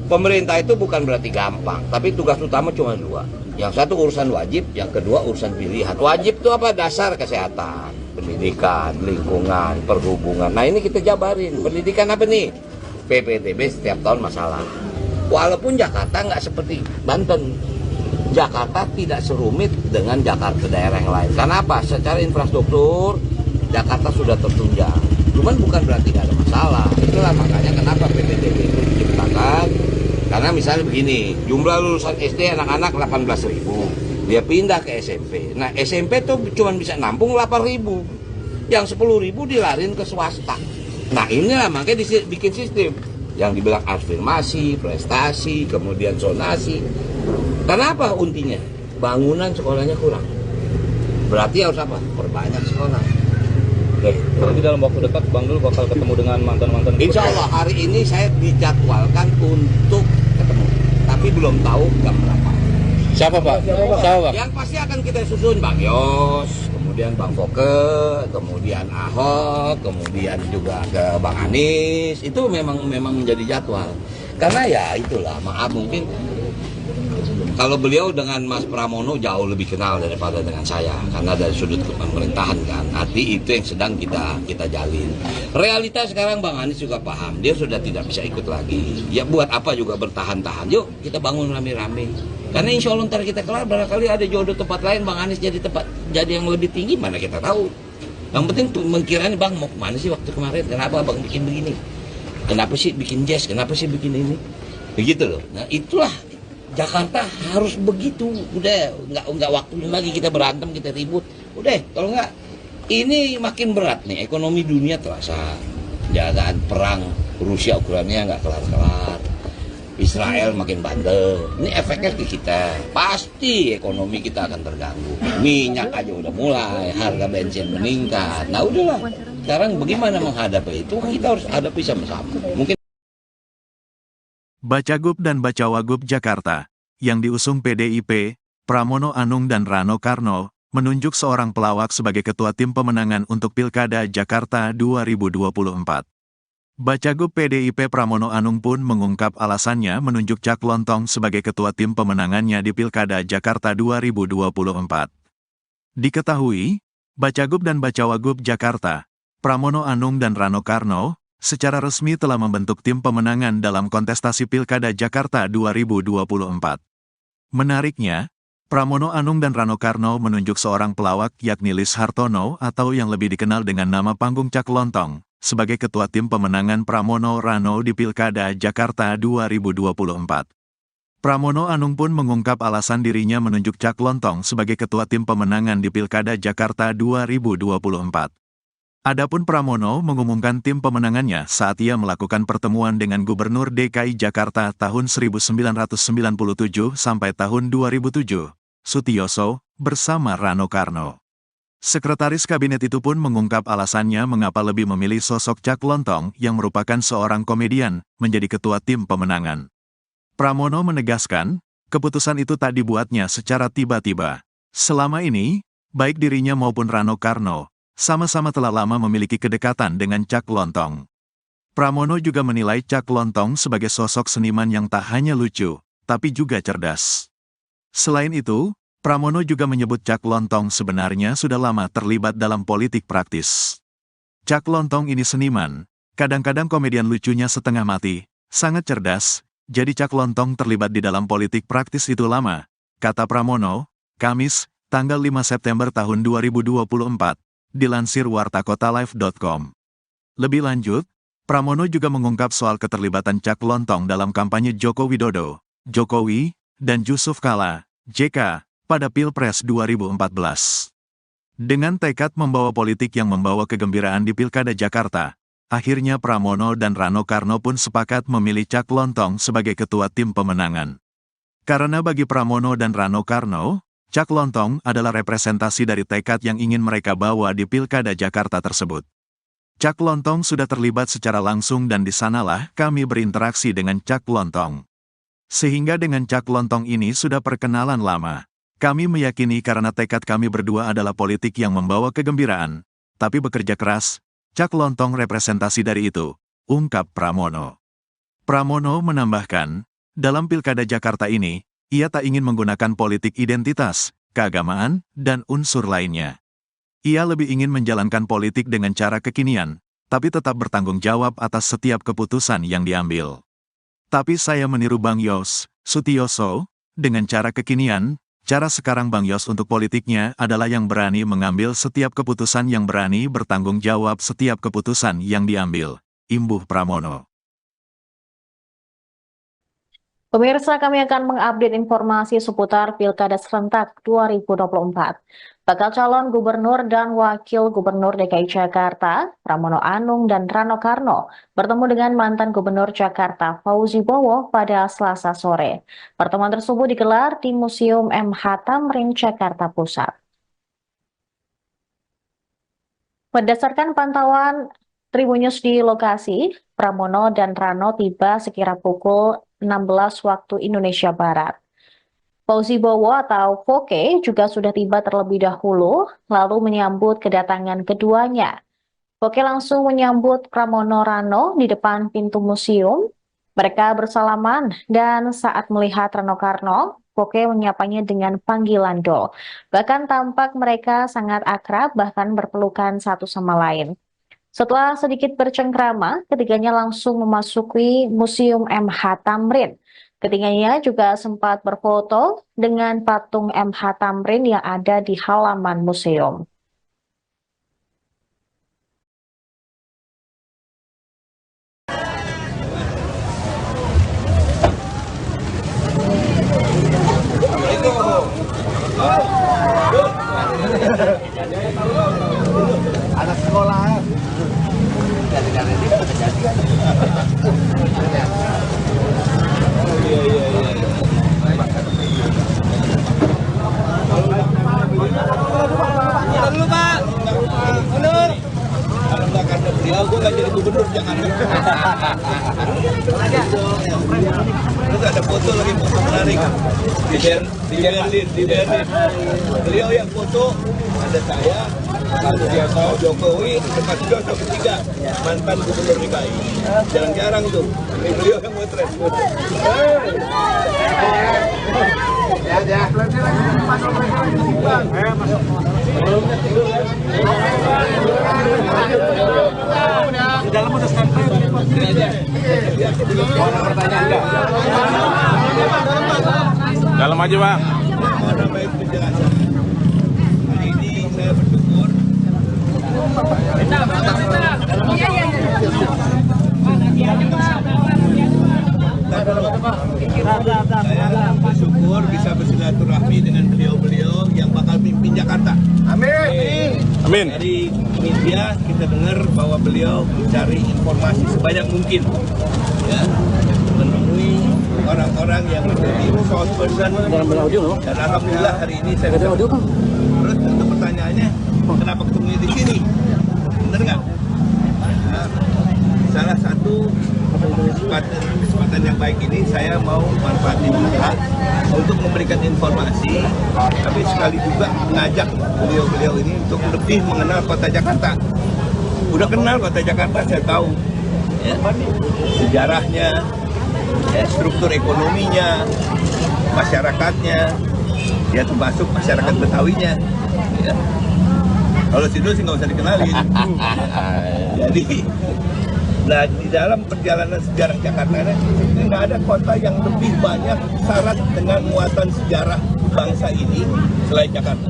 Pemerintah itu bukan berarti gampang, tapi tugas utama cuma dua. Yang satu urusan wajib, yang kedua urusan pilihan. Wajib itu apa? Dasar kesehatan, pendidikan, lingkungan, perhubungan. Nah ini kita jabarin. Pendidikan apa nih? PPDB setiap tahun masalah. Walaupun Jakarta nggak seperti Banten. Jakarta tidak serumit dengan Jakarta daerah yang lain. Karena apa? Secara infrastruktur, Jakarta sudah tertunjang. Cuman bukan berarti nggak ada masalah. Itulah makanya kenapa PPDB itu diciptakan. Karena misalnya begini, jumlah lulusan SD anak-anak 18.000, dia pindah ke SMP. Nah SMP tuh cuma bisa nampung 8.000, yang 10.000 dilarin ke swasta. Nah inilah makanya bikin sistem yang dibilang afirmasi, prestasi, kemudian zonasi. Kenapa untinya? Bangunan sekolahnya kurang. Berarti harus apa? Perbanyak sekolah. Berarti dalam waktu dekat Bang Dul bakal ketemu dengan mantan-mantan. Insya Allah hari ini saya dijadwalkan untuk ketemu, tapi belum tahu jam berapa. Siapa Pak? Siapa Pak? Yang pasti akan kita susun Bang Yos, kemudian Bang Foke, kemudian Ahok, kemudian juga ke Bang Anies. Itu memang menjadi jadwal. Karena ya itulah, maaf mungkin kalau beliau dengan Mas Pramono jauh lebih kenal daripada dengan saya, karena dari sudut pemerintahan kan. Arti itu yang sedang kita jalin. Realita sekarang Bang Anies juga paham, dia sudah tidak bisa ikut lagi. Ya buat apa juga bertahan-tahan, yuk kita bangun rame-rame. Karena insya Allah ntar kita kelar, barangkali ada jodoh tempat lain, Bang Anies jadi yang lebih tinggi, mana kita tahu. Yang penting mengkiranya Bang mau kemana sih waktu kemarin, kenapa Bang bikin begini? Kenapa sih bikin jazz, kenapa sih bikin ini? Begitu loh, nah itulah. Jakarta harus begitu, udah nggak waktunya lagi kita berantem, kita ribut, udah kalau nggak ini makin berat nih, ekonomi dunia terasa, jangan perang Rusia Ukraina nggak kelar-kelar, Israel makin bandel, ini efeknya ke kita, pasti ekonomi kita akan terganggu, minyak aja udah mulai, harga bensin meningkat, nah udahlah, sekarang bagaimana menghadapi itu, kita harus hadapi sama-sama, mungkin. Bacagub dan Bacawagub Jakarta, yang diusung PDIP, Pramono Anung dan Rano Karno, menunjuk seorang pelawak sebagai ketua tim pemenangan untuk Pilkada Jakarta 2024. Bacagub PDIP Pramono Anung pun mengungkap alasannya menunjuk Cak Lontong sebagai ketua tim pemenangannya di Pilkada Jakarta 2024. Diketahui, Bacagub dan Bacawagub Jakarta, Pramono Anung dan Rano Karno, secara resmi telah membentuk tim pemenangan dalam kontestasi Pilkada Jakarta 2024. Menariknya, Pramono Anung dan Rano Karno menunjuk seorang pelawak yakni Lis Hartono atau yang lebih dikenal dengan nama panggung Cak Lontong, sebagai ketua tim pemenangan Pramono Rano di Pilkada Jakarta 2024. Pramono Anung pun mengungkap alasan dirinya menunjuk Cak Lontong sebagai ketua tim pemenangan di Pilkada Jakarta 2024. Adapun Pramono mengumumkan tim pemenangannya saat ia melakukan pertemuan dengan Gubernur DKI Jakarta tahun 1997 sampai tahun 2007, Sutioso, bersama Rano Karno. Sekretaris Kabinet itu pun mengungkap alasannya mengapa lebih memilih sosok Cak Lontong yang merupakan seorang komedian menjadi ketua tim pemenangan. Pramono menegaskan, keputusan itu tak dibuatnya secara tiba-tiba. Selama ini, baik dirinya maupun Rano Karno, sama-sama telah lama memiliki kedekatan dengan Cak Lontong. Pramono juga menilai Cak Lontong sebagai sosok seniman yang tak hanya lucu, tapi juga cerdas. Selain itu, Pramono juga menyebut Cak Lontong sebenarnya sudah lama terlibat dalam politik praktis. Cak Lontong ini seniman, kadang-kadang komedian lucunya setengah mati, sangat cerdas, jadi Cak Lontong terlibat di dalam politik praktis itu lama, kata Pramono, Kamis, tanggal 5 September tahun 2024, dilansir wartakotalive.com. Lebih lanjut, Pramono juga mengungkap soal keterlibatan Cak Lontong dalam kampanye Joko Widodo, Jokowi, dan Yusuf Kala, JK, pada Pilpres 2014. Dengan tekad membawa politik yang membawa kegembiraan di Pilkada Jakarta, akhirnya Pramono dan Rano Karno pun sepakat memilih Cak Lontong sebagai ketua tim pemenangan. Karena bagi Pramono dan Rano Karno, Cak Lontong adalah representasi dari tekad yang ingin mereka bawa di Pilkada Jakarta tersebut. Cak Lontong sudah terlibat secara langsung dan di sanalah kami berinteraksi dengan Cak Lontong. Sehingga dengan Cak Lontong ini sudah perkenalan lama. Kami meyakini karena tekad kami berdua adalah politik yang membawa kegembiraan, tapi bekerja keras, Cak Lontong representasi dari itu, ungkap Pramono. Pramono menambahkan, dalam Pilkada Jakarta ini, ia tak ingin menggunakan politik identitas, keagamaan, dan unsur lainnya. Ia lebih ingin menjalankan politik dengan cara kekinian, tapi tetap bertanggung jawab atas setiap keputusan yang diambil. Tapi saya meniru Bang Yos Sutioso, dengan cara kekinian. Cara sekarang Bang Yos untuk politiknya adalah yang berani mengambil setiap keputusan, yang berani bertanggung jawab setiap keputusan yang diambil, imbuh Pramono. Pemirsa, kami akan mengupdate informasi seputar Pilkada Serentak 2024. Bakal calon gubernur dan wakil gubernur DKI Jakarta, Pramono Anung dan Rano Karno, bertemu dengan mantan gubernur Jakarta, Fauzi Bowo, pada Selasa sore. Pertemuan tersebut digelar di Museum MH Tamrin, Jakarta Pusat. Berdasarkan pantauan Tribun News di lokasi, Pramono dan Rano tiba sekira pukul 16 waktu Indonesia Barat. Fauzi Bowo atau Foke juga sudah tiba terlebih dahulu, lalu menyambut kedatangan keduanya. Foke langsung menyambut Pramono Rano di depan pintu museum. Mereka bersalaman dan saat melihat Rano Karno, Foke menyapanya dengan panggilan Dol. Bahkan tampak mereka sangat akrab, bahkan berpelukan satu sama lain. Setelah sedikit bercengkrama, ketiganya langsung memasuki Museum MH Tamrin. Ketiganya juga sempat berfoto dengan patung MH Tamrin yang ada di halaman museum. Anak sekolah. Dulu Pak, mundur. Kalau nggak karena beliau, gue nggak jadi gubernur Jakarta. Terus ada foto lagi, foto menarik di Berlin. Beliau yang foto, ada saya, Pak Jokowi, Pak Jokowi ketiga, mantan gubernur DKI. Jarang-jarang tuh, ini beliau yang motret. Di dalam udah standby. Pertanyaan enggak? Dalam aja, Bang. Hari ini saya bersyukur. Saya bersyukur bisa bersilaturahmi dengan beliau-beliau yang bakal mimpin Jakarta. Amin. Amin. Dari media kita dengar bahwa beliau mencari informasi sebanyak mungkin, ya, menemui orang-orang yang menjadi source person. Dan alhamdulillah hari ini saya bisa. Terus untuk pertanyaannya, kenapa ketemu di sini? Bener nggak? Nah, salah satu kesempatan yang baik ini saya mau manfaatin untuk memberikan informasi, tapi sekali juga mengajak beliau-beliau ini untuk lebih mengenal kota Jakarta. Udah kenal kota Jakarta, saya tahu ya, sejarahnya, ya, struktur ekonominya, masyarakatnya, Ya termasuk masyarakat Betawinya. Ya. Kalau Sidul sih nggak usah dikenalin. Jadi, nah di dalam perjalanan sejarah Jakarta ini nggak ada kota yang lebih banyak syarat dengan muatan sejarah bangsa ini selain Jakarta.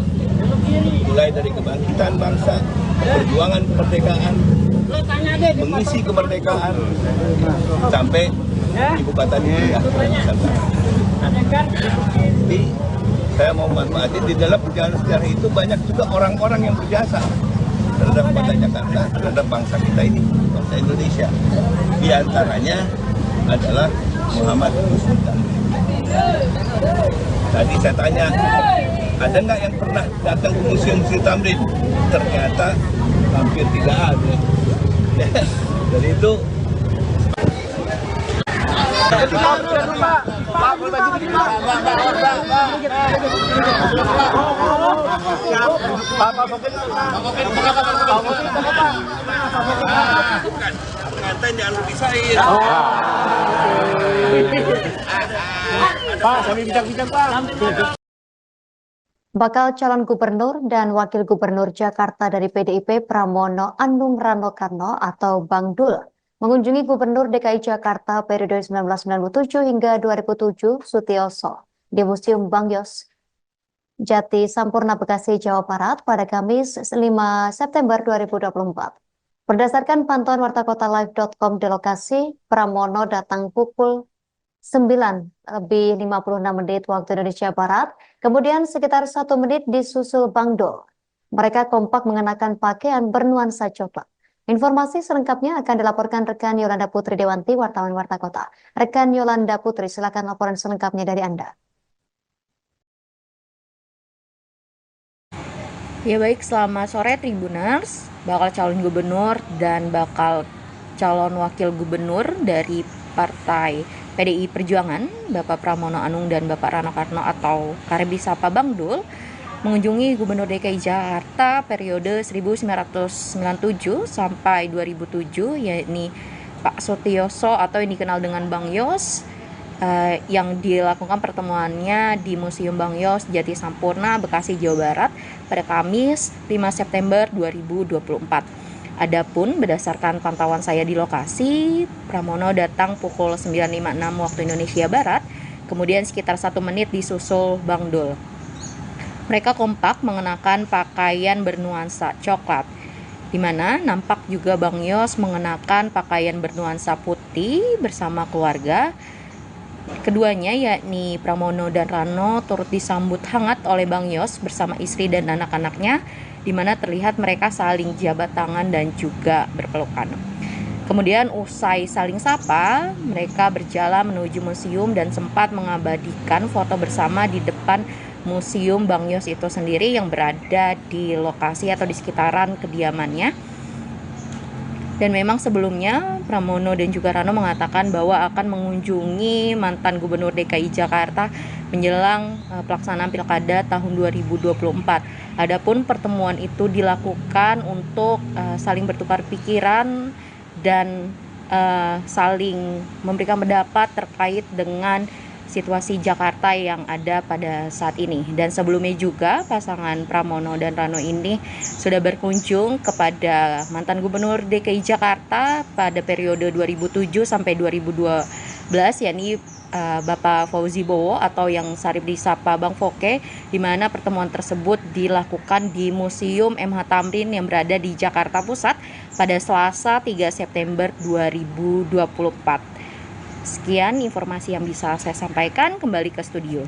Mulai dari kebangkitan bangsa, perjuangan kemerdekaan, mengisi kemerdekaan, sampai ibu kota dipindah ke Nusantara. Jadi saya mau manfaatin di dalam perjalanan sejarah itu banyak juga orang-orang yang berjasa terhadap kota Jakarta, terhadap bangsa kita ini, bangsa Indonesia. Di antaranya adalah Muhammad Husni Tamrin. Tadi saya tanya, ada nggak yang pernah datang ke Museum Husni Tamrin? Ternyata hampir tidak ada. Dari itu pengantin jangan dipisahin. Pak, sambil bincang-bincang, Pak. Bakal calon gubernur dan wakil gubernur Jakarta dari PDIP Pramono Anung Rano Karno atau Bang Dul mengunjungi Gubernur DKI Jakarta periode 1997 hingga 2007 Sutioso di Museum Bang Yos Jati Sampurna Bekasi, Jawa Barat pada Kamis 5 September 2024. Berdasarkan pantauan wartakotalive.com di lokasi, Pramono datang pukul 9:56 waktu Indonesia Barat, kemudian sekitar 1 menit disusul Bang Dul. Mereka kompak mengenakan pakaian bernuansa coklat. Informasi selengkapnya akan dilaporkan rekan Yolanda Putri Dewanti, wartawan Warta Kota. Rekan Yolanda Putri, silakan laporan selengkapnya dari Anda. Ya baik, selamat sore Tribuners. Bakal calon gubernur dan bakal calon wakil gubernur dari Partai PDI Perjuangan, Bapak Pramono Anung dan Bapak Rano Karno atau kerap disapa Bang Dul, mengunjungi Gubernur DKI Jakarta periode 1997 sampai 2007, yakni Pak Sutioso atau yang dikenal dengan Bang Yos, yang dilakukan pertemuannya di Museum Bang Yos Jati Sampurna, Bekasi, Jawa Barat pada Kamis 5 September 2024. Adapun berdasarkan pantauan saya di lokasi, Pramono datang pukul 9.56 waktu Indonesia Barat, kemudian sekitar 1 menit disusul Bang Dul. Mereka kompak mengenakan pakaian bernuansa coklat, di mana nampak juga Bang Yos mengenakan pakaian bernuansa putih bersama keluarga. Keduanya, yakni Pramono dan Rano, turut disambut hangat oleh Bang Yos bersama istri dan anak-anaknya, di mana terlihat mereka saling jabat tangan dan juga berpelukan. Kemudian usai saling sapa, mereka berjalan menuju museum dan sempat mengabadikan foto bersama di depan Museum Bang Yos itu sendiri yang berada di lokasi atau di sekitaran kediamannya. Dan memang sebelumnya Pramono dan juga Rano mengatakan bahwa akan mengunjungi mantan Gubernur DKI Jakarta menjelang pelaksanaan Pilkada tahun 2024. Adapun pertemuan itu dilakukan untuk saling bertukar pikiran dan saling memberikan pendapat terkait dengan situasi Jakarta yang ada pada saat ini. Dan sebelumnya juga pasangan Pramono dan Rano ini sudah berkunjung kepada mantan Gubernur DKI Jakarta pada periode 2007 sampai 2012, yakni Bapak Fauzi Bowo atau yang sarip disapa Bang Foke, di mana pertemuan tersebut dilakukan di Museum MH Tamrin yang berada di Jakarta Pusat pada Selasa 3 September 2024. Sekian informasi yang bisa saya sampaikan, kembali ke studio.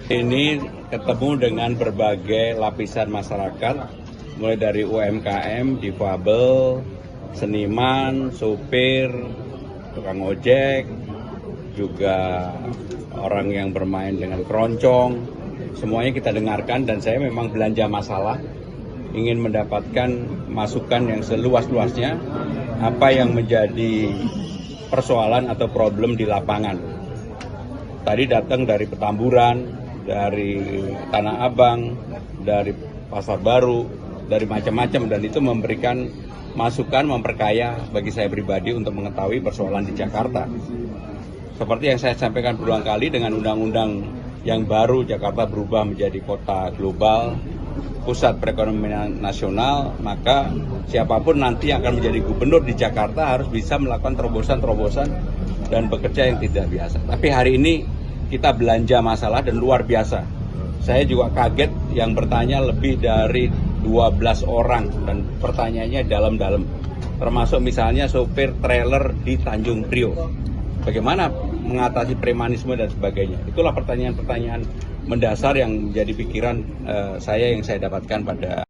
Ini ketemu dengan berbagai lapisan masyarakat, mulai dari UMKM, difabel, seniman, supir, tukang ojek, juga orang yang bermain dengan keroncong, semuanya kita dengarkan dan saya memang belanja masalah, ingin mendapatkan masukan yang seluas-luasnya, apa yang menjadi persoalan atau problem di lapangan. Tadi datang dari Petamburan, dari Tanah Abang, dari Pasar Baru, dari macam-macam, dan itu memberikan masukan, memperkaya bagi saya pribadi untuk mengetahui persoalan di Jakarta. Seperti yang saya sampaikan berulang kali, dengan undang-undang yang baru Jakarta berubah menjadi kota global, pusat perekonomian nasional, maka siapapun nanti yang akan menjadi gubernur di Jakarta harus bisa melakukan terobosan-terobosan dan bekerja yang tidak biasa. Tapi hari ini kita belanja masalah dan luar biasa. Saya juga kaget yang bertanya lebih dari 12 orang dan pertanyaannya dalam-dalam. Termasuk misalnya sopir trailer di Tanjung Priok. Bagaimana mengatasi premanisme dan sebagainya. Itulah pertanyaan-pertanyaan mendasar yang menjadi pikiran saya yang saya dapatkan pada.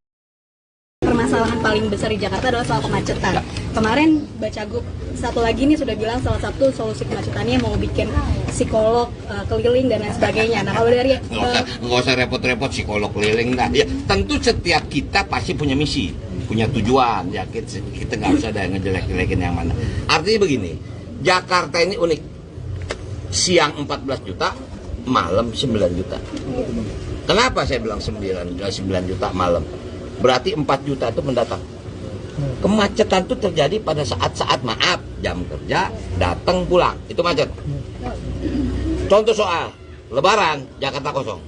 Permasalahan paling besar di Jakarta adalah soal kemacetan. Kemarin Bacagub satu lagi nih sudah bilang salah satu solusi kemacetannya mau bikin psikolog keliling dan lain sebagainya. Nah kalau dari nggak usah repot-repot psikolog keliling dah. Ya tentu setiap kita pasti punya misi, punya tujuan. Ya kita nggak usah ada yang ngejelek-jelekin yang mana. Artinya begini, Jakarta ini unik. Siang 14 juta, malam 9 juta. Kenapa saya bilang 9 juta malam? Berarti 4 juta itu mendatang. Kemacetan itu terjadi pada saat-saat maaf, jam kerja, datang pulang, itu macet. Contoh soal Lebaran, Jakarta kosong.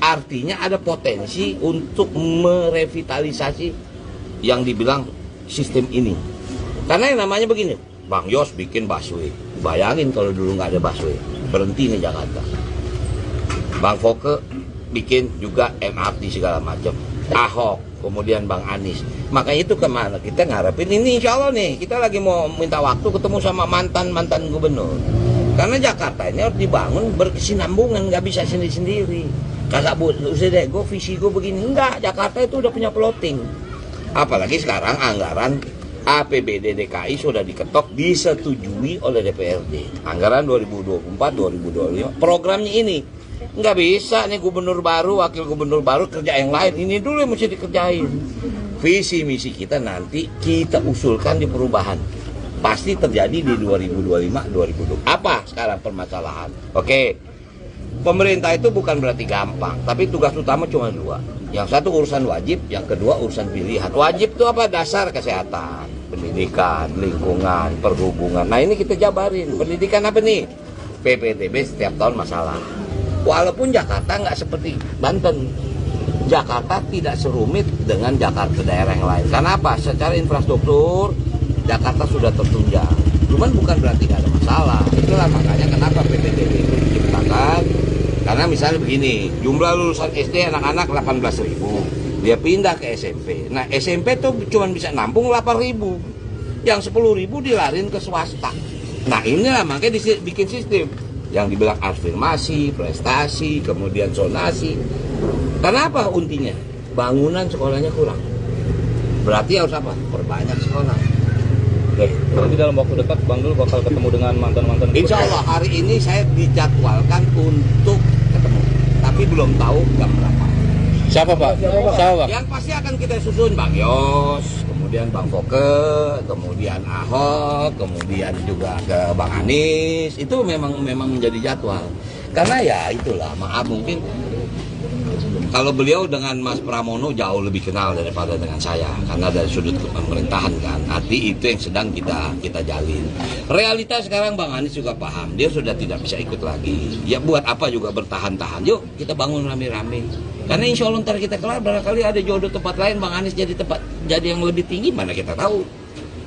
Artinya ada potensi untuk merevitalisasi yang dibilang sistem ini. Karena yang namanya begini, Bang Yos bikin busway. Bayangin kalau dulu nggak ada busway, berhenti nih Jakarta. Bang Foke bikin juga MRT segala macam. Ahok, kemudian Bang Anies. Makanya itu kemana kita ngarepin ini, insya Allah nih kita lagi mau minta waktu ketemu sama mantan gubernur. Karena Jakarta ini harus dibangun berkesinambungan, nggak bisa sendiri-sendiri. Kagak usah deh, gue visi gue begini. Enggak, Jakarta itu udah punya plotting. Apalagi sekarang anggaran APBD DKI sudah diketok, disetujui oleh DPRD. Anggaran 2024-2025, programnya ini. Nggak bisa nih gubernur baru, wakil gubernur baru kerja yang lain. Ini dulu yang mesti dikerjain. Visi misi kita nanti kita usulkan di perubahan. Pasti terjadi di 2025-2020. Apa sekarang permasalahan? Oke, pemerintah itu bukan berarti gampang, tapi tugas utama cuma dua. Yang satu urusan wajib, yang kedua urusan pilihan. Wajib itu apa? Dasar kesehatan, pendidikan, lingkungan, perhubungan. Nah ini kita jabarin. Pendidikan apa nih? PPDB setiap tahun masalah. Walaupun Jakarta nggak seperti Banten, Jakarta tidak serumit dengan Jakarta daerah yang lain. Karena apa? Secara infrastruktur Jakarta sudah tertunjang. Cuman bukan berarti nggak ada masalah. Itulah makanya kenapa PPDB itu diciptakan. Karena misalnya begini, jumlah lulusan SD anak-anak 18.000, dia pindah ke SMP. Nah SMP tuh cuma bisa nampung 8.000, yang 10.000 dilarin ke swasta. Nah inilah makanya dibikin sistem yang dibilang afirmasi, prestasi, kemudian zonasi. Kenapa untinya? Bangunan sekolahnya kurang. Berarti harus apa? Perbanyak sekolah. Nanti dalam waktu dekat Bang Dul bakal ketemu dengan mantan-mantan. Insya Allah hari ini saya dijadwalkan untuk ketemu, tapi belum tahu jam berapa. Siapa Pak? Siapa Pak? Yang pasti akan kita susun Bang Yos, kemudian Bang Foke, kemudian Ahok, kemudian juga ke Bang Anies. Itu memang menjadi jadwal. Karena ya itulah, maaf mungkin kalau beliau dengan Mas Pramono jauh lebih kenal daripada dengan saya, karena dari sudut pemerintahan kan. Arti itu yang sedang kita jalin. Realitas sekarang Bang Anies juga paham, dia sudah tidak bisa ikut lagi. Ya buat apa juga bertahan-tahan. Yuk kita bangun rame-rame. Karena insya Allah ntar kita kelar, barangkali ada jodoh tempat lain Bang Anies jadi yang lebih tinggi, mana kita tahu.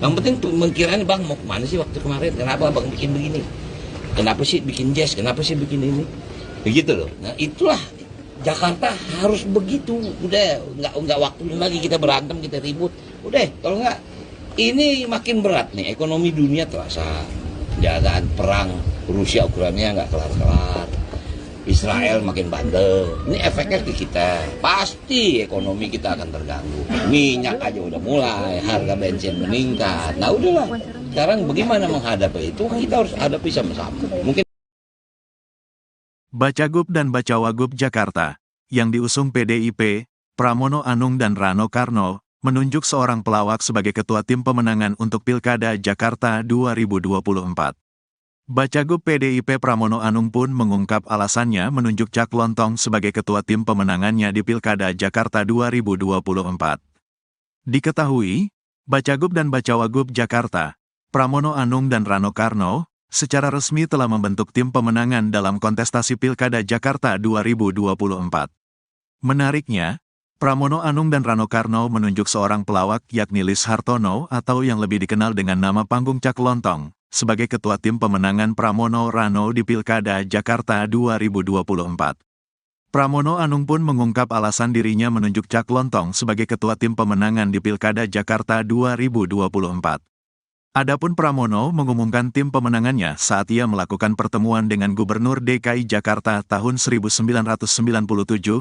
Yang penting mengkiranya Bang mau kemana sih waktu kemarin? Kenapa Bang bikin begini? Kenapa sih bikin jazz? Kenapa sih bikin ini? Begitu loh. Nah itulah. Jakarta harus begitu, udah nggak waktunya lagi kita berantem, kita ribut, udah kalau nggak ini makin berat nih, ekonomi dunia terasa, jangan perang Rusia Ukraina nggak kelar-kelar, Israel makin bandel. Ini efeknya ke kita. Pasti ekonomi kita akan terganggu. Minyak aja udah mulai, harga bensin meningkat. Nah udahlah. Sekarang bagaimana menghadapi itu? Kita harus hadapi sama-sama. Mungkin Bacagub dan Bacawagub Jakarta yang diusung PDIP, Pramono Anung dan Rano Karno, menunjuk seorang pelawak sebagai ketua tim pemenangan untuk Pilkada Jakarta 2024. Bacagub PDIP Pramono Anung pun mengungkap alasannya menunjuk Cak Lontong sebagai ketua tim pemenangannya di Pilkada Jakarta 2024. Diketahui, Bacagub dan Bacawagub Jakarta, Pramono Anung dan Rano Karno, secara resmi telah membentuk tim pemenangan dalam kontestasi Pilkada Jakarta 2024. Menariknya, Pramono Anung dan Rano Karno menunjuk seorang pelawak yakni Lis Hartono atau yang lebih dikenal dengan nama panggung Cak Lontong, sebagai ketua tim pemenangan Pramono Rano di Pilkada Jakarta 2024. Pramono Anung pun mengungkap alasan dirinya menunjuk Cak Lontong sebagai ketua tim pemenangan di Pilkada Jakarta 2024. Adapun Pramono mengumumkan tim pemenangannya saat ia melakukan pertemuan dengan Gubernur DKI Jakarta tahun 1997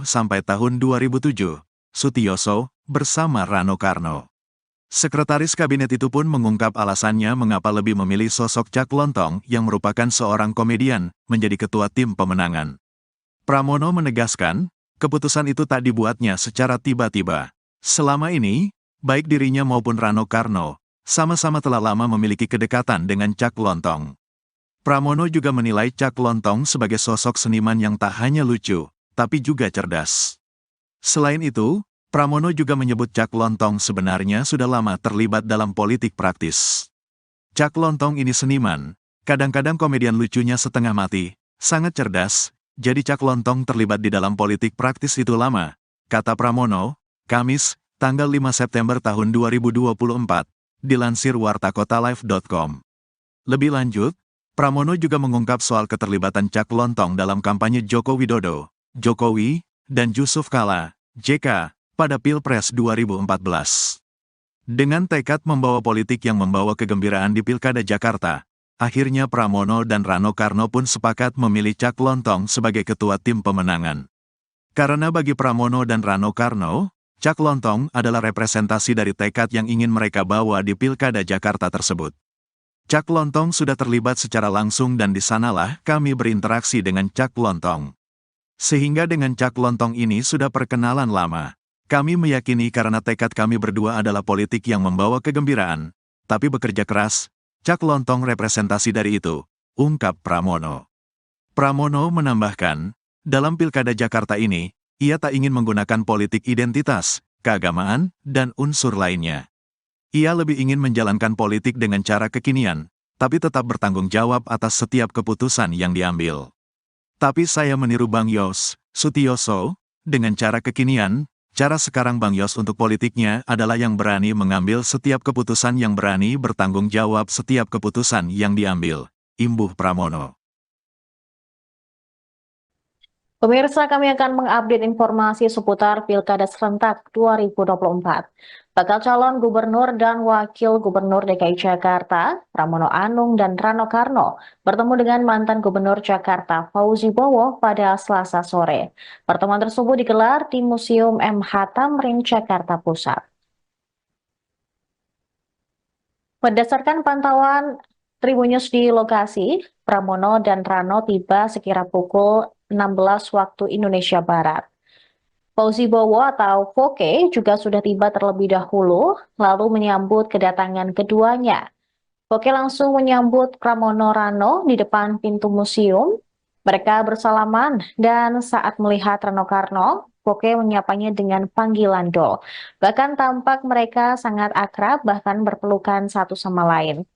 sampai tahun 2007, Sutioso, bersama Rano Karno. Sekretaris Kabinet itu pun mengungkap alasannya mengapa lebih memilih sosok Cak Lontong yang merupakan seorang komedian menjadi ketua tim pemenangan. Pramono menegaskan, keputusan itu tak dibuatnya secara tiba-tiba. Selama ini, baik dirinya maupun Rano Karno, sama-sama telah lama memiliki kedekatan dengan Cak Lontong. Pramono juga menilai Cak Lontong sebagai sosok seniman yang tak hanya lucu, tapi juga cerdas. Selain itu, Pramono juga menyebut Cak Lontong sebenarnya sudah lama terlibat dalam politik praktis. Cak Lontong ini seniman, kadang-kadang komedian lucunya setengah mati, sangat cerdas, jadi Cak Lontong terlibat di dalam politik praktis itu lama, kata Pramono, Kamis, tanggal 5 September tahun 2024, dilansir wartakotalive.com. Lebih lanjut, Pramono juga mengungkap soal keterlibatan Cak Lontong dalam kampanye Joko Widodo, Jokowi, dan Yusuf Kala, JK, pada Pilpres 2014. Dengan tekad membawa politik yang membawa kegembiraan di Pilkada Jakarta, akhirnya Pramono dan Rano Karno pun sepakat memilih Cak Lontong sebagai ketua tim pemenangan. Karena bagi Pramono dan Rano Karno, Cak Lontong adalah representasi dari tekad yang ingin mereka bawa di Pilkada Jakarta tersebut. Cak Lontong sudah terlibat secara langsung dan di sanalah kami berinteraksi dengan Cak Lontong. Sehingga dengan Cak Lontong ini sudah perkenalan lama. Kami meyakini karena tekad kami berdua adalah politik yang membawa kegembiraan, tapi bekerja keras, Cak Lontong representasi dari itu, ungkap Pramono. Pramono menambahkan, dalam Pilkada Jakarta ini, ia tak ingin menggunakan politik identitas, keagamaan, dan unsur lainnya. Ia lebih ingin menjalankan politik dengan cara kekinian, tapi tetap bertanggung jawab atas setiap keputusan yang diambil. Tapi saya meniru Bang Yos, Sutioso, dengan cara kekinian. Cara sekarang Bang Yos untuk politiknya adalah yang berani mengambil setiap keputusan, yang berani bertanggung jawab setiap keputusan yang diambil, imbuh Pramono. Pemirsa, kami akan mengupdate informasi seputar Pilkada Serentak 2024. Bakal calon gubernur dan wakil gubernur DKI Jakarta, Pramono Anung dan Rano Karno, bertemu dengan mantan gubernur Jakarta, Fauzi Bowo, pada Selasa sore. Pertemuan tersebut digelar di Museum MH Tamrin, Jakarta Pusat. Berdasarkan pantauan Tribunnews di lokasi, Pramono dan Rano tiba sekira pukul 16 waktu Indonesia Barat. Fauzi Bowo atau Foke juga sudah tiba terlebih dahulu, lalu menyambut kedatangan keduanya. Foke langsung menyambut Pramono Rano di depan pintu museum. Mereka bersalaman dan saat melihat Rano Karno, Foke menyapanya dengan panggilan Dol. Bahkan tampak mereka sangat akrab, bahkan berpelukan satu sama lain.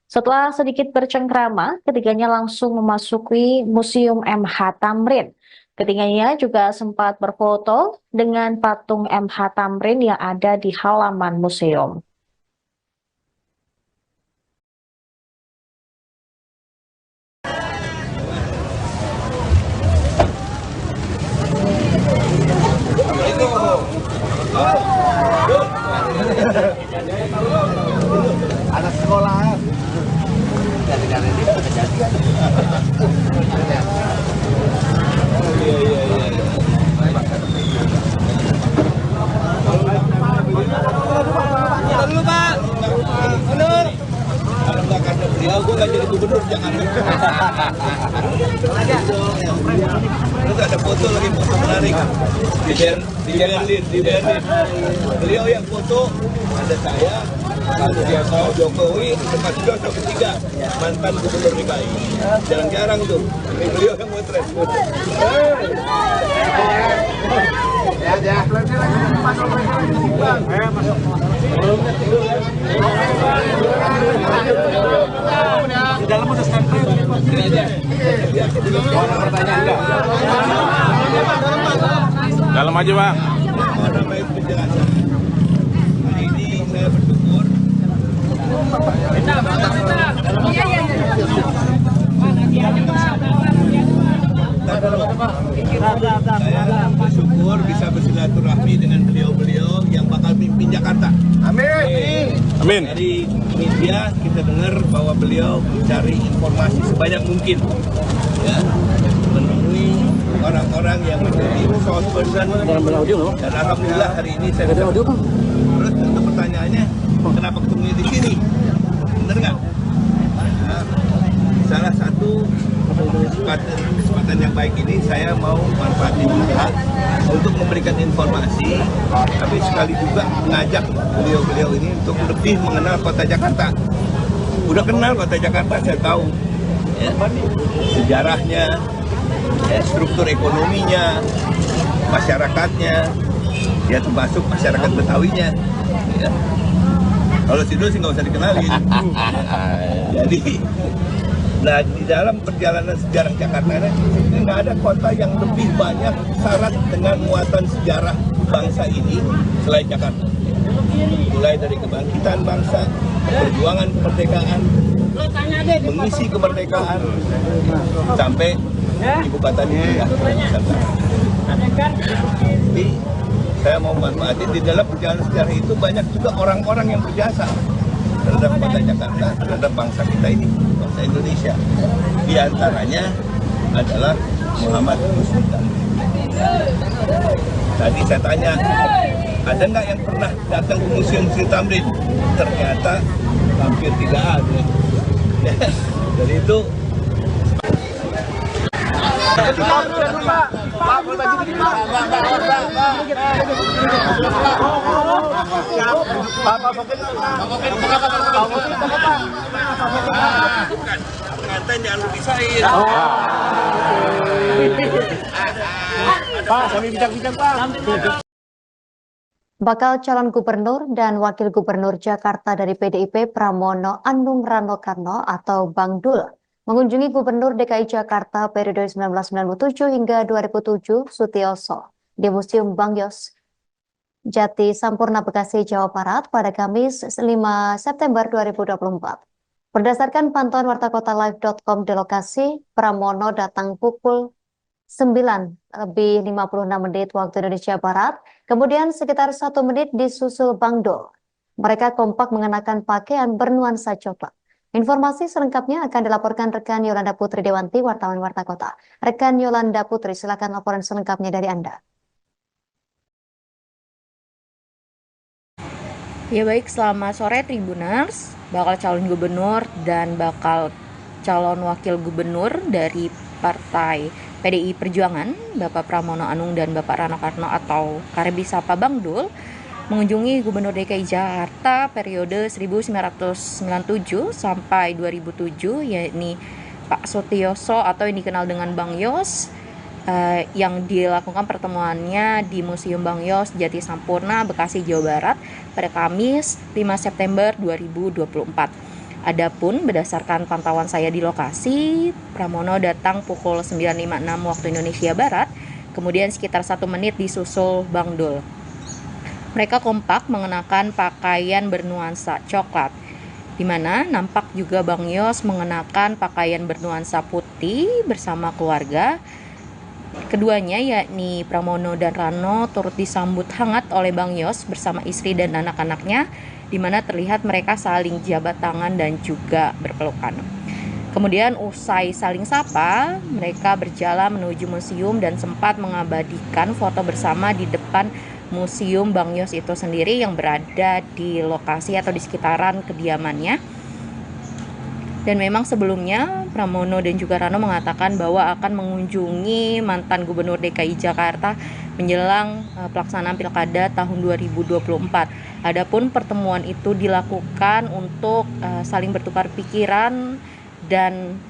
Setelah sedikit bercengkrama, ketiganya langsung memasuki Museum MH Tamrin. Ketiganya juga sempat berfoto dengan patung MH Tamrin yang ada di halaman museum. Anak sekolah. Dari ini bisa jadi. Kalau gue nggak jadi gubernur Jakarta. Terus ada foto lagi, foto menarik di Berlin. Beliau yang foto, ada saya, ada Jokowi, termasuk Jokowi ketiga, mantan gubernur DKI. Jarang-jarang tuh, ini beliau yang motret. Di dalam udah standby. Dalam aja, Bang. Mana baik penjelasan. Hari ini saya bersyukur. Saya bersyukur bisa bersilaturahmi dengan beliau-beliau yang bakal pimpin Jakarta. Amin. Amin. Dari media kita dengar bahwa beliau mencari informasi sebanyak mungkin, ya, menemui orang-orang yang menjadi resource person. Dan alhamdulillah hari ini saya bisa. Terus tentu pertanyaannya, kenapa ketemu di sini? Bener nggak? Nah, salah satu kesempatan yang baik ini saya mau manfaatin juga untuk memberikan informasi, tapi sekali juga mengajak beliau-beliau ini untuk lebih mengenal kota Jakarta. Udah kenal kota Jakarta, saya tahu ya, sejarahnya, ya, struktur ekonominya, masyarakatnya, ya termasuk masyarakat Betawinya. Ya. Kalau Sidul sih nggak usah dikenalin. Jadi, nah di dalam perjalanan sejarah Jakarta ini nggak ada kota yang lebih banyak syarat dengan muatan sejarah bangsa ini selain Jakarta. Mulai dari kebangkitan bangsa, perjuangan kemerdekaan, mengisi kemerdekaan, sampai ibu kota ini Nusantara. Jadi saya mau manfaatin di dalam perjalanan sejarah itu banyak juga orang-orang yang berjasa terhadap kota Jakarta, terhadap bangsa kita ini, bangsa Indonesia. Di antaranya adalah Muhammad Nusantara. Tadi saya tanya, ada nggak yang pernah datang ke Museum Sri Tamrin? Ternyata hampir tidak ada. Dari itu pengantin jangan dipisahin. Pak, sambil bincang-bincang, Pak. Bakal calon gubernur dan wakil gubernur Jakarta dari PDIP Pramono Anung Rano Karno atau Bang Dul mengunjungi Gubernur DKI Jakarta periode 1997 hingga 2007 Sutioso di Museum Bang Yos Jati Sampurna Bekasi, Jawa Barat pada Kamis 5 September 2024. Berdasarkan pantauan wartakotalive.com di lokasi, Pramono datang pukul 9:56 waktu Indonesia Barat, kemudian sekitar 1 menit disusul Bang Dul. Mereka kompak mengenakan pakaian bernuansa coklat. Informasi selengkapnya akan dilaporkan rekan Yolanda Putri Dewanti, wartawan Warta Kota. Rekan Yolanda Putri, silakan laporan selengkapnya dari Anda. Ya baik, selamat sore Tribuners. Bakal calon gubernur dan bakal calon wakil gubernur dari Partai PDI Perjuangan, Bapak Pramono Anung dan Bapak Rano Karno atau kerap disapa Bang Dul, mengunjungi Gubernur DKI Jakarta periode 1997 sampai 2007, yakni Pak Sutioso atau yang dikenal dengan Bang Yos, yang dilakukan pertemuannya di Museum Bang Yos Jati Sampurna, Bekasi, Jawa Barat pada Kamis 5 September 2024. Adapun berdasarkan pantauan saya di lokasi, Pramono datang pukul 9.56 waktu Indonesia Barat, kemudian sekitar 1 menit disusul Bang Dul. Mereka kompak mengenakan pakaian bernuansa coklat, di mana nampak juga Bang Yos mengenakan pakaian bernuansa putih bersama keluarga. Keduanya yakni Pramono dan Rano turut disambut hangat oleh Bang Yos bersama istri dan anak-anaknya, di mana terlihat mereka saling jabat tangan dan juga berpelukan. Kemudian usai saling sapa, mereka berjalan menuju museum dan sempat mengabadikan foto bersama di depan Museum Bang Yos itu sendiri yang berada di lokasi atau di sekitaran kediamannya. Dan memang sebelumnya Pramono dan juga Rano mengatakan bahwa akan mengunjungi mantan Gubernur DKI Jakarta menjelang pelaksanaan Pilkada tahun 2024. Adapun pertemuan itu dilakukan untuk saling bertukar pikiran dan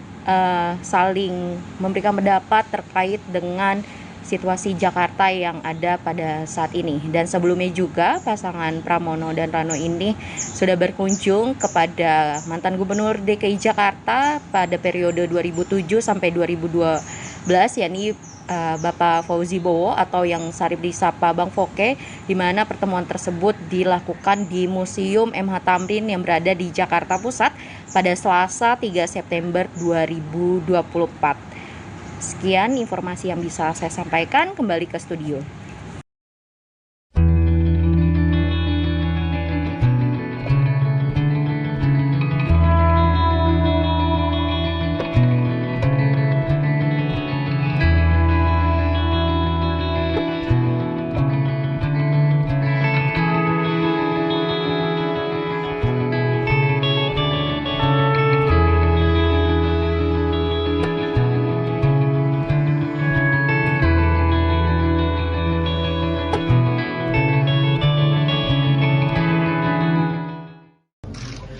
saling memberikan pendapat terkait dengan situasi Jakarta yang ada pada saat ini. Dan sebelumnya juga pasangan Pramono dan Rano ini sudah berkunjung kepada mantan Gubernur DKI Jakarta pada periode 2007 sampai 2012, yakni Bapak Fauzi Bowo atau yang sarip disapa Bang Foke, di mana pertemuan tersebut dilakukan di Museum MH Tamrin yang berada di Jakarta Pusat pada Selasa 3 September 2024. Sekian informasi yang bisa saya sampaikan, kembali ke studio.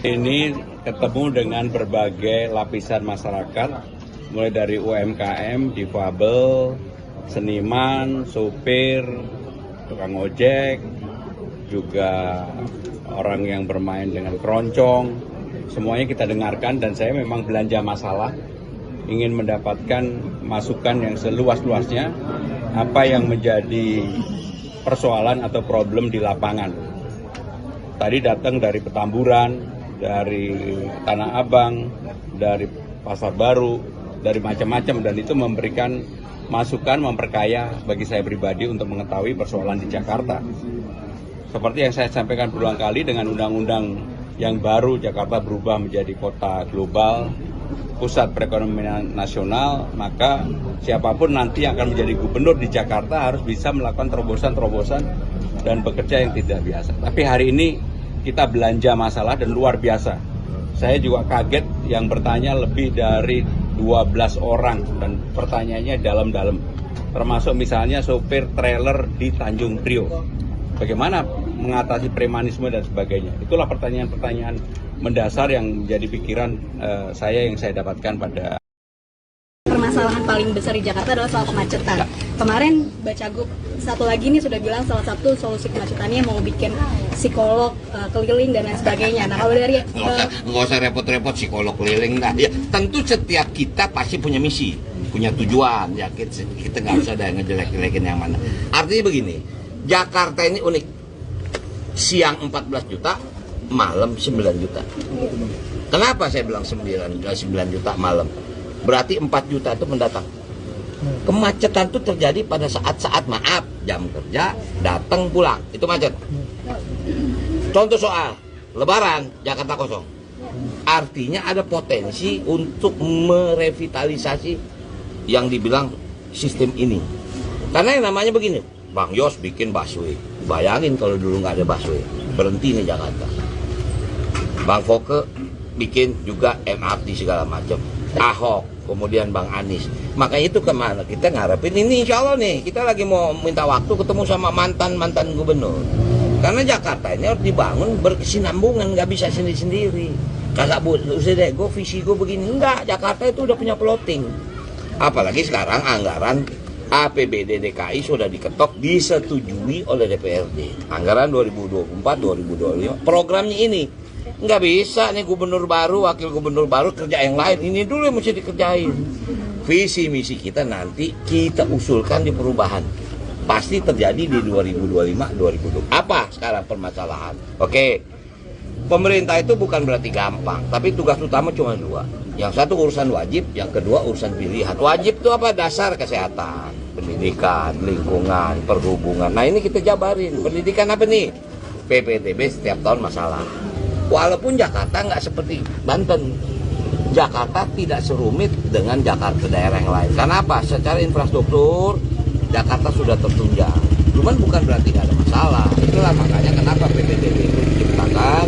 Ini ketemu dengan berbagai lapisan masyarakat, mulai dari UMKM, difabel, seniman, supir, tukang ojek, juga orang yang bermain dengan keroncong. Semuanya kita dengarkan dan saya memang belanja masalah, ingin mendapatkan masukan yang seluas-luasnya, apa yang menjadi persoalan atau problem di lapangan. Tadi datang dari Petamburan, dari Tanah Abang, dari Pasar Baru, dari macam-macam, dan itu memberikan masukan, memperkaya bagi saya pribadi untuk mengetahui persoalan di Jakarta. Seperti yang saya sampaikan berulang kali, dengan undang-undang yang baru Jakarta berubah menjadi kota global, pusat perekonomian nasional, maka siapapun nanti yang akan menjadi gubernur di Jakarta harus bisa melakukan terobosan-terobosan dan bekerja yang tidak biasa. Tapi hari ini kita belanja masalah dan luar biasa. Saya juga kaget yang bertanya lebih dari 12 orang dan pertanyaannya dalam-dalam. Termasuk misalnya sopir trailer di Tanjung Priok. Bagaimana mengatasi premanisme dan sebagainya. Itulah pertanyaan-pertanyaan mendasar yang menjadi pikiran saya yang saya dapatkan pada. Permasalahan paling besar di Jakarta adalah soal kemacetan. Kemarin Bacagub satu lagi nih sudah bilang salah satu solusi kemacetannya mau bikin psikolog keliling dan lain sebagainya. Nah kalau dari nggak usah repot-repot psikolog keliling dah. Ya, tentu setiap kita pasti punya misi, punya tujuan. Ya kita nggak usah ada yang ngejelek-jelekin yang mana. Artinya begini, Jakarta ini unik. Siang 14 juta, malam 9 juta. Kenapa saya bilang 9 juta malam? Berarti 4 juta itu mendatang. Kemacetan itu terjadi pada saat-saat maaf, jam kerja, datang pulang, itu macet. Contoh soal Lebaran, Jakarta kosong. Artinya ada potensi untuk merevitalisasi yang dibilang sistem ini. Karena yang namanya begini, Bang Yos bikin busway. Bayangin kalau dulu nggak ada busway, berhenti nih Jakarta. Bang Foke bikin juga MRT segala macam. Ahok, kemudian Bang Anies. Makanya itu kemana kita ngarepin ini, insya Allah nih kita lagi mau minta waktu ketemu sama mantan gubernur. Karena Jakarta ini harus dibangun berkesinambungan, nggak bisa sendiri-sendiri. Kagak usah deh, gue visi gue begini. Enggak, Jakarta itu udah punya plotting. Apalagi sekarang anggaran APBD DKI sudah diketok, disetujui oleh DPRD. Anggaran 2024-2025, programnya ini. Nggak bisa nih gubernur baru, wakil gubernur baru kerja yang lain. Ini dulu yang mesti dikerjain. Visi misi kita nanti kita usulkan di perubahan. Pasti terjadi di 2025-2020. Apa sekarang permasalahan? Oke, pemerintah itu bukan berarti gampang, tapi tugas utama cuma dua. Yang satu urusan wajib, yang kedua urusan pilihan. Wajib itu apa? Dasar kesehatan, pendidikan, lingkungan, perhubungan. Nah ini kita jabarin. Pendidikan apa nih? PPTB setiap tahun masalah. Walaupun Jakarta nggak seperti Banten, Jakarta tidak serumit dengan Jakarta daerah yang lain. Karena apa? Secara infrastruktur Jakarta sudah tertunjang. Cuman bukan berarti nggak ada masalah. Itulah makanya kenapa PPTB itu diciptakan.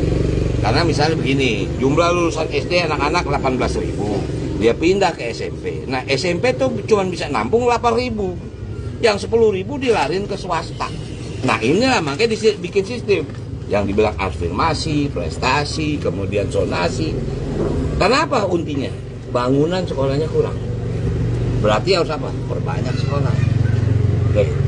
Karena Karena misalnya begini, jumlah lulusan SD anak-anak 18.000, dia pindah ke SMP. Nah SMP tuh cuma bisa nampung 8.000, yang 10.000 dilarin ke swasta. Nah inilah makanya bikin sistem yang dibilang afirmasi, prestasi, kemudian zonasi. Kenapa untinya? Bangunan sekolahnya kurang. Berarti harus apa? Perbanyak sekolah.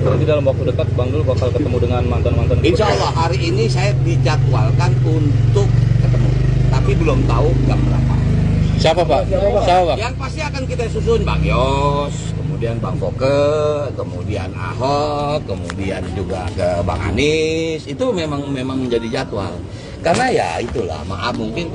Nanti dalam waktu dekat Bang Dul bakal ketemu dengan mantan-mantan. Insya Allah hari ini saya dijadwalkan untuk ketemu, tapi belum tahu jam berapa. Siapa Pak? Siapa Pak? Yang pasti akan kita susun Bang Yos, kemudian Bang Foke, kemudian Ahok, kemudian juga ke Bang Anies. Itu memang menjadi jadwal. Karena ya itulah, maaf mungkin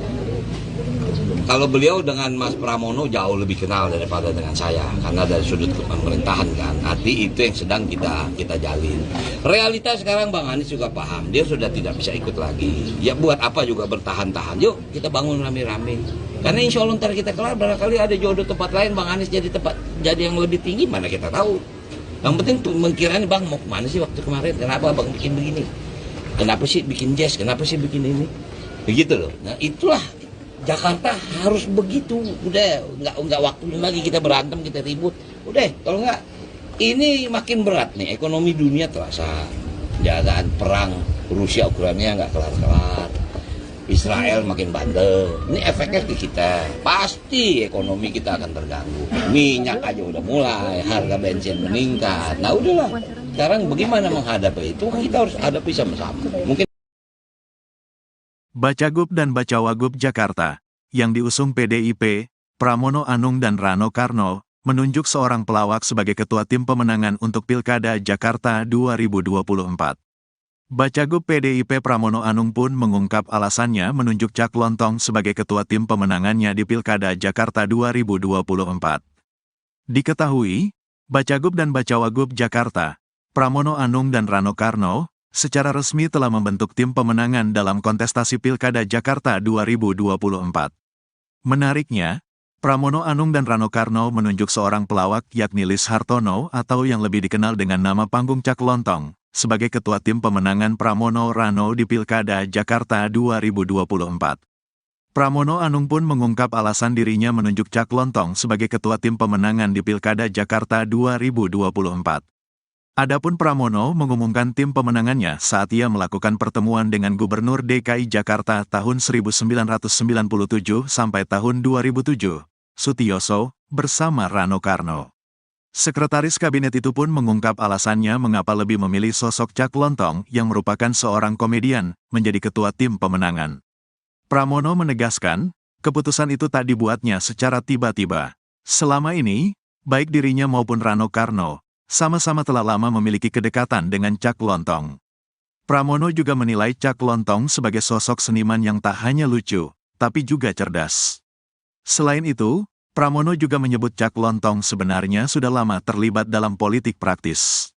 kalau beliau dengan Mas Pramono jauh lebih kenal daripada dengan saya, karena dari sudut pemerintahan kan. Arti itu yang sedang kita jalin. Realita sekarang Bang Anies juga paham, dia sudah tidak bisa ikut lagi. Ya buat apa juga bertahan-tahan? Yuk kita bangun rame-rame. Karena insya Allah ntar kita kelar, barangkali ada jodoh tempat lain Bang Anies jadi yang lebih tinggi, mana kita tahu. Yang penting mengkiranya Bang mau kemana sih waktu kemarin? Kenapa Bang bikin begini? Kenapa sih bikin jazz? Kenapa sih bikin ini? Begitu loh. Nah itulah. Jakarta harus begitu, udah nggak waktunya lagi kita berantem, kita ribut, udah kalau nggak ini makin berat nih, ekonomi dunia terasa, jangan perang Rusia Ukraina nggak kelar-kelar, Israel makin bandel, ini efeknya ke kita, pasti ekonomi kita akan terganggu, minyak aja udah mulai, harga bensin meningkat, nah udahlah, sekarang bagaimana menghadapi itu, kita harus hadapi sama-sama, mungkin. Bacagub dan Bacawagub Jakarta, yang diusung PDIP, Pramono Anung dan Rano Karno, menunjuk seorang pelawak sebagai ketua tim pemenangan untuk Pilkada Jakarta 2024. Bacagub PDIP Pramono Anung pun mengungkap alasannya menunjuk Cak Lontong sebagai ketua tim pemenangannya di Pilkada Jakarta 2024. Diketahui, Bacagub dan Bacawagub Jakarta, Pramono Anung dan Rano Karno, secara resmi telah membentuk tim pemenangan dalam kontestasi Pilkada Jakarta 2024. Menariknya, Pramono Anung dan Rano Karno menunjuk seorang pelawak yakni Lis Hartono atau yang lebih dikenal dengan nama panggung Cak Lontong, sebagai ketua tim pemenangan Pramono Rano di Pilkada Jakarta 2024. Pramono Anung pun mengungkap alasan dirinya menunjuk Cak Lontong sebagai ketua tim pemenangan di Pilkada Jakarta 2024. Adapun Pramono mengumumkan tim pemenangannya saat ia melakukan pertemuan dengan Gubernur DKI Jakarta tahun 1997 sampai tahun 2007, Sutioso, bersama Rano Karno. Sekretaris Kabinet itu pun mengungkap alasannya mengapa lebih memilih sosok Cak Lontong yang merupakan seorang komedian menjadi ketua tim pemenangan. Pramono menegaskan, keputusan itu tak dibuatnya secara tiba-tiba. Selama ini, baik dirinya maupun Rano Karno, sama-sama telah lama memiliki kedekatan dengan Cak Lontong. Pramono juga menilai Cak Lontong sebagai sosok seniman yang tak hanya lucu, tapi juga cerdas. Selain itu, Pramono juga menyebut Cak Lontong sebenarnya sudah lama terlibat dalam politik praktis.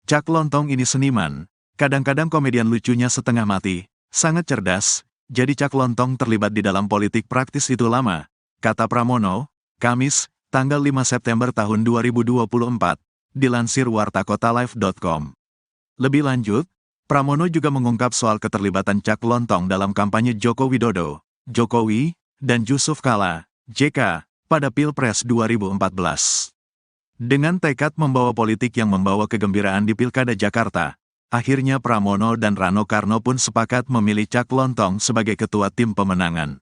Cak Lontong ini seniman, kadang-kadang komedian lucunya setengah mati, sangat cerdas, jadi Cak Lontong terlibat di dalam politik praktis itu lama, kata Pramono, Kamis, tanggal 5 September tahun 2024. Dilansir wartakotalive.com. Lebih lanjut, Pramono juga mengungkap soal keterlibatan Cak Lontong dalam kampanye Joko Widodo, Jokowi, dan Yusuf Kala, JK, pada Pilpres 2014. Dengan tekad membawa politik yang membawa kegembiraan di Pilkada Jakarta, akhirnya Pramono dan Rano Karno pun sepakat memilih Cak Lontong sebagai ketua tim pemenangan.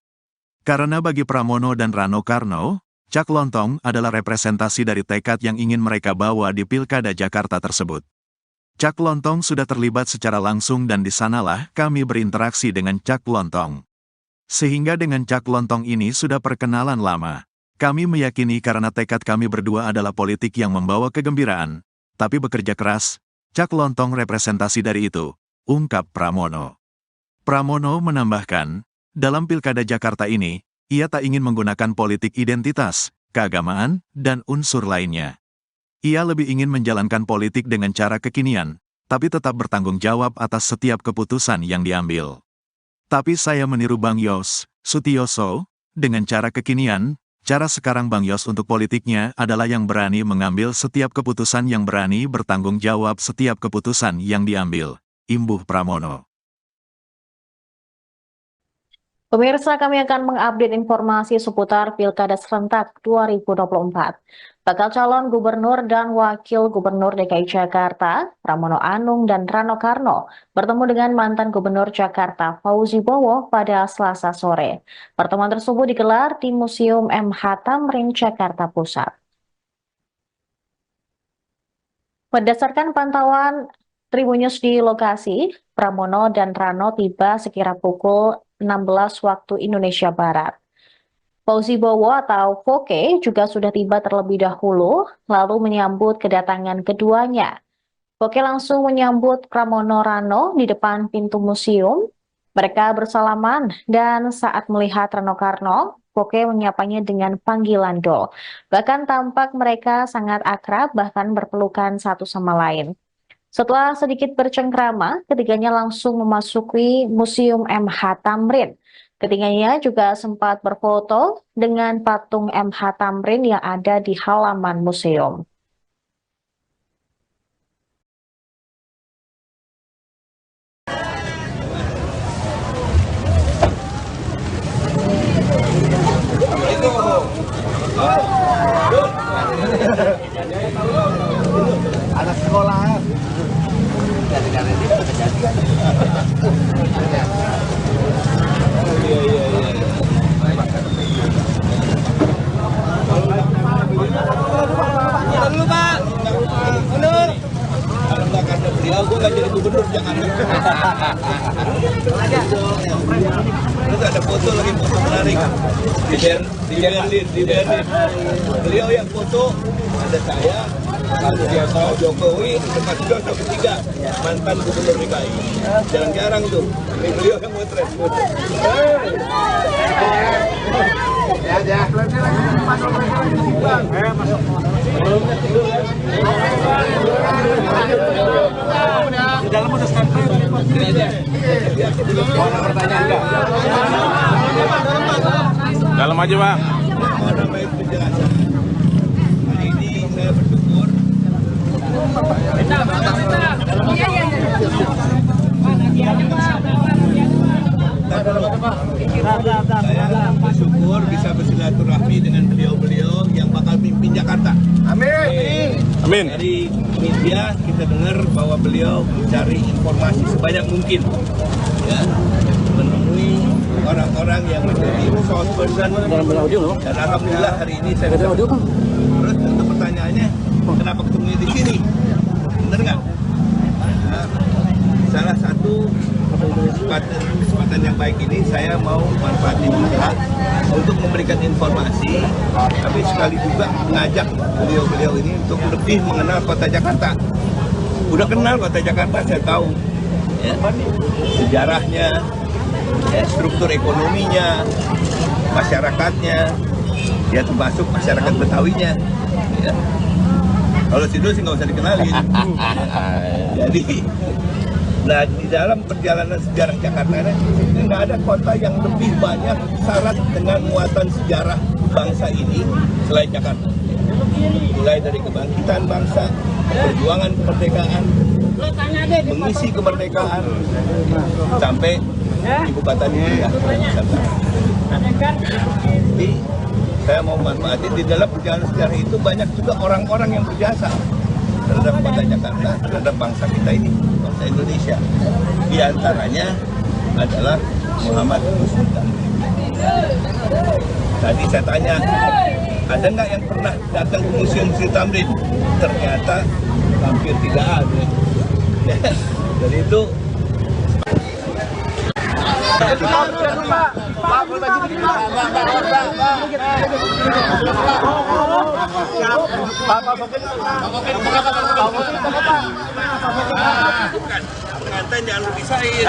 Karena bagi Pramono dan Rano Karno, Cak Lontong adalah representasi dari tekad yang ingin mereka bawa di Pilkada Jakarta tersebut. Cak Lontong sudah terlibat secara langsung dan di sanalah kami berinteraksi dengan Cak Lontong. Sehingga dengan Cak Lontong ini sudah perkenalan lama. Kami meyakini karena tekad kami berdua adalah politik yang membawa kegembiraan, tapi bekerja keras, Cak Lontong representasi dari itu, ungkap Pramono. Pramono menambahkan, dalam Pilkada Jakarta ini, ia tak ingin menggunakan politik identitas, keagamaan, dan unsur lainnya. Ia lebih ingin menjalankan politik dengan cara kekinian, tapi tetap bertanggung jawab atas setiap keputusan yang diambil. Tapi saya meniru Bang Yos, Sutioso, dengan cara kekinian, cara sekarang Bang Yos untuk politiknya adalah yang berani mengambil setiap keputusan yang berani bertanggung jawab setiap keputusan yang diambil, imbuh Pramono. Pemirsa, kami akan mengupdate informasi seputar Pilkada Serentak 2024. Bakal calon gubernur dan wakil gubernur DKI Jakarta, Pramono Anung dan Rano Karno, bertemu dengan mantan gubernur Jakarta, Fauzi Bowo, pada Selasa sore. Pertemuan tersebut digelar di Museum MH Tamrin, Jakarta Pusat. Berdasarkan pantauan Tribunnews di lokasi, Pramono dan Rano tiba sekira pukul 16 waktu Indonesia Barat. Fauzi Bowo atau Foke juga sudah tiba terlebih dahulu, lalu menyambut kedatangan keduanya. Foke langsung menyambut Pramono Rano di depan pintu museum. Mereka bersalaman dan saat melihat Rano Karno, Foke menyapanya dengan panggilan Do. Bahkan tampak mereka sangat akrab, bahkan berpelukan satu sama lain. Setelah sedikit bercengkrama, ketiganya langsung memasuki Museum MH Tamrin. Ketiganya juga sempat berfoto dengan patung MH Tamrin yang ada di halaman museum. Anak sekolah. Dulu Pak, mundur. Kalau nggak karena beliau, gue nggak jadi gubernur Jakarta. Terus ada foto lagi, foto menarik di Berlin. Beliau yang foto, ada saya, lalu dia Pak Jokowi, tempat Jokowi ketiga, mantan gubernur DKI. Jarang-jarang tuh, ini beliau yang motret. Di dalam udah standby. Mau ada pertanyaan enggak? Dalam aja, Bang. Hari ini saya bersyukur. Saya bersyukur bisa bersilaturahmi dengan beliau-beliau yang bakal pimpin Jakarta. Amin. Amin. Dari media kita dengar bahwa beliau mencari informasi sebanyak mungkin, ya, menemui orang-orang yang menjadi source person. Dan alhamdulillah hari ini saya bisa. Terus untuk pertanyaannya, kenapa ketemu di sini? Bener nggak? Nah, salah satu kesempatan yang baik ini saya mau manfaatin juga untuk memberikan informasi, tapi sekali juga mengajak beliau-beliau ini untuk lebih mengenal kota Jakarta. Udah kenal kota Jakarta, saya tahu ya, sejarahnya, ya, struktur ekonominya, masyarakatnya, ya termasuk masyarakat Betawinya. Ya. Kalau Sidul sih nggak usah dikenalin. Jadi, nah di dalam perjalanan sejarah Jakarta ini nggak ada kota yang lebih banyak syarat dengan muatan sejarah bangsa ini selain Jakarta. Mulai dari kebangkitan bangsa, perjuangan kemerdekaan, mengisi kemerdekaan, sampai ibu kota negara Nusantara. Jadi saya mau manfaatin di dalam perjalanan sejarah itu banyak juga orang-orang yang berjasa terhadap kota Jakarta, terhadap bangsa kita ini, bangsa Indonesia. Di antaranya adalah Muhammad Husni Tamrin. Tadi saya tanya, ada nggak yang pernah datang ke Museum Husni Tamrin? Ternyata hampir tidak ada. Dari itu pengantin jangan dipisahin.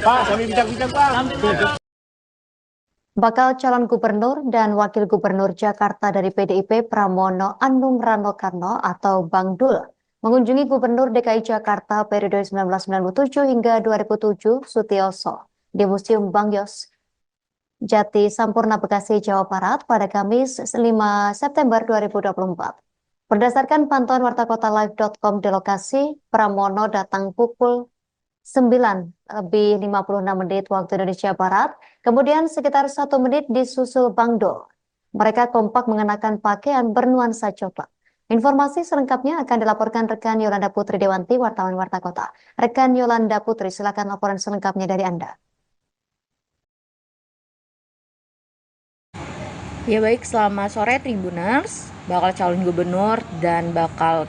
Pak, sambil bincang-bincang, Pak. Bakal calon gubernur dan wakil gubernur Jakarta dari PDIP Pramono Anung Rano Karno atau Bang Dul mengunjungi Gubernur DKI Jakarta periode 1997 hingga 2007 Sutioso di Museum Bang Yos Jati Sampurna Bekasi, Jawa Barat pada Kamis 5 September 2024. Berdasarkan pantauan wartakotalive.com di lokasi, Pramono datang pukul 9:56 waktu Indonesia Barat, kemudian sekitar 1 menit disusul Bang Dul. Mereka kompak mengenakan pakaian bernuansa coklat. Informasi selengkapnya akan dilaporkan rekan Yolanda Putri Dewanti, wartawan Warta Kota. Rekan Yolanda Putri, silakan laporan selengkapnya dari Anda. Ya baik, selamat sore Tribuners. Bakal calon gubernur dan bakal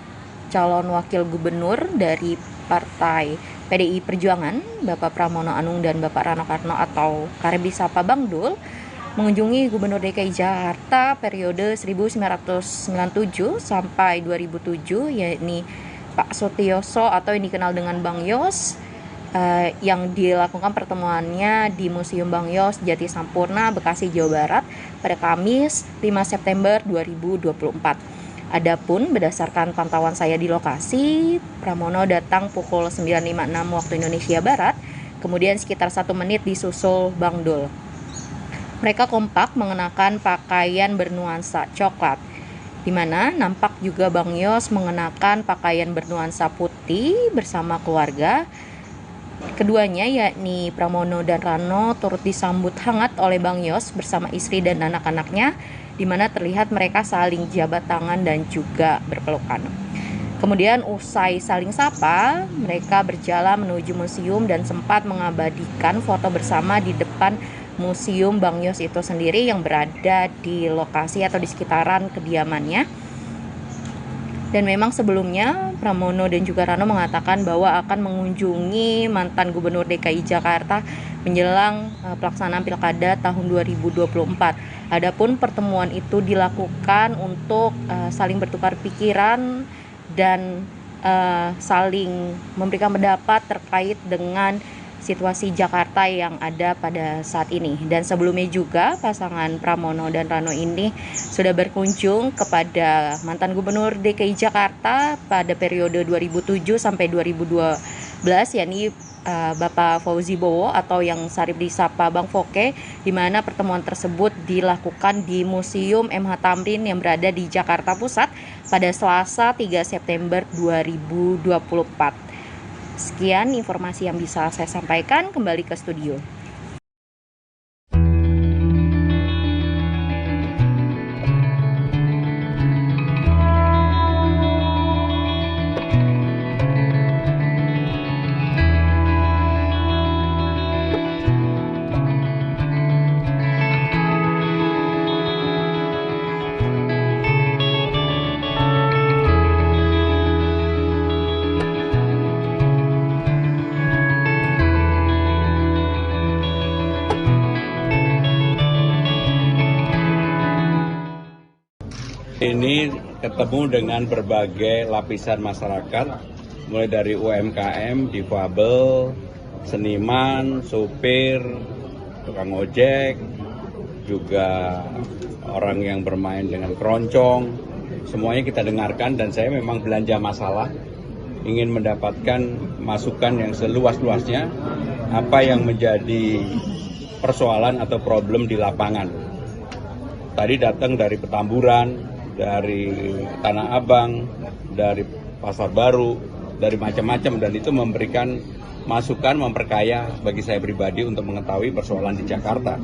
calon wakil gubernur dari Partai PDI Perjuangan, Bapak Pramono Anung dan Bapak Rano Karno atau kerap disapa Bang Dul, mengunjungi Gubernur DKI Jakarta periode 1997 sampai 2007, yakni Pak Sutioso atau yang dikenal dengan Bang Yos, yang dilakukan pertemuannya di Museum Bang Yos Jati Sampurna, Bekasi, Jawa Barat pada Kamis 5 September 2024. Adapun berdasarkan pantauan saya di lokasi, Pramono datang pukul 9.56 waktu Indonesia Barat, kemudian sekitar 1 menit disusul Bang Dul. Mereka kompak mengenakan pakaian bernuansa coklat, di mana nampak juga Bang Yos mengenakan pakaian bernuansa putih bersama keluarga. Keduanya yakni Pramono dan Rano turut disambut hangat oleh Bang Yos bersama istri dan anak-anaknya, di mana terlihat mereka saling jabat tangan dan juga berpelukan. Kemudian usai saling sapa, mereka berjalan menuju museum dan sempat mengabadikan foto bersama di depan Museum Bang Yos itu sendiri yang berada di lokasi atau di sekitaran kediamannya. Dan memang sebelumnya Pramono dan juga Rano mengatakan bahwa akan mengunjungi mantan Gubernur DKI Jakarta menjelang pelaksanaan Pilkada tahun 2024. Adapun pertemuan itu dilakukan untuk saling bertukar pikiran dan saling memberikan pendapat terkait dengan situasi Jakarta yang ada pada saat ini. Dan sebelumnya juga pasangan Pramono dan Rano ini sudah berkunjung kepada mantan Gubernur DKI Jakarta pada periode 2007 sampai 2012, yakni Bapak Fauzi Bowo atau yang sarip disapa Bang Foke, di mana pertemuan tersebut dilakukan di Museum MH Tamrin yang berada di Jakarta Pusat pada Selasa 3 September 2024. Sekian informasi yang bisa saya sampaikan, kembali ke studio. Ini ketemu dengan berbagai lapisan masyarakat, mulai dari UMKM, difabel, seniman, sopir, tukang ojek, juga orang yang bermain dengan keroncong. Semuanya kita dengarkan dan saya memang belanja masalah, ingin mendapatkan masukan yang seluas-luasnya, apa yang menjadi persoalan atau problem di lapangan. Tadi datang dari Petamburan, dari Tanah Abang, dari Pasar Baru, dari macam-macam, dan itu memberikan masukan, memperkaya bagi saya pribadi untuk mengetahui persoalan di Jakarta.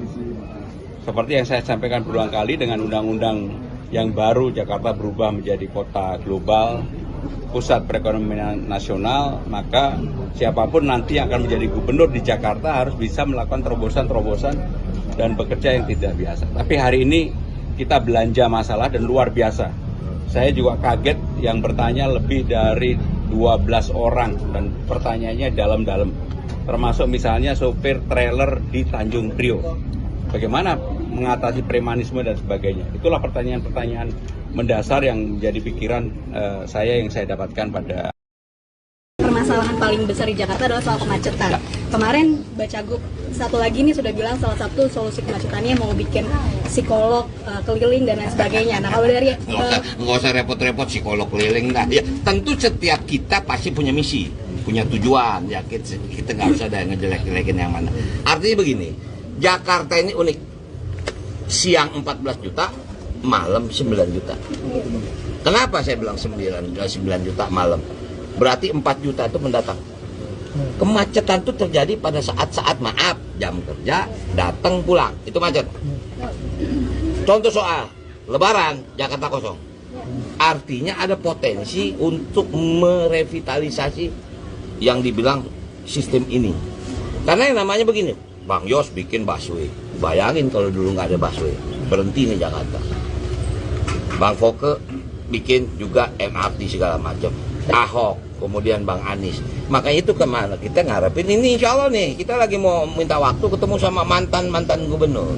Seperti yang saya sampaikan berulang kali, dengan undang-undang yang baru Jakarta berubah menjadi kota global, pusat perekonomian nasional, maka siapapun nanti yang akan menjadi gubernur di Jakarta harus bisa melakukan terobosan-terobosan dan bekerja yang tidak biasa. Tapi hari ini kita belanja masalah dan luar biasa. Saya juga kaget yang bertanya lebih dari 12 orang dan pertanyaannya dalam-dalam. Termasuk misalnya sopir trailer di Tanjung Priok. Bagaimana mengatasi premanisme dan sebagainya. Itulah pertanyaan-pertanyaan mendasar yang menjadi pikiran saya yang saya dapatkan pada. Permasalahan paling besar di Jakarta adalah soal kemacetan. Kemarin Bacagub satu lagi nih sudah bilang salah satu solusi kemacetannya mau bikin psikolog keliling dan lain sebagainya. Nah kalau dari nggak usah repot-repot psikolog keliling dah. Ya tentu setiap kita pasti punya misi, punya tujuan. Ya kita nggak usah ada ngejelek-jelekin yang mana. Artinya begini, Jakarta ini unik. Siang 14 juta, malam 9 juta. Kenapa saya bilang 9 juta malam? Berarti 4 juta itu mendatang. Kemacetan itu terjadi pada saat-saat maaf, jam kerja, datang pulang, itu macet. Contoh soal Lebaran, Jakarta kosong. Artinya ada potensi untuk merevitalisasi yang dibilang sistem ini. Karena yang namanya begini, Bang Yos bikin busway. Bayangin kalau dulu nggak ada busway, berhenti nih Jakarta. Bang Foke bikin juga MRT segala macam. Ahok, kemudian Bang Anies. Makanya itu kemana kita ngarepin ini, insya Allah nih kita lagi mau minta waktu ketemu sama mantan gubernur.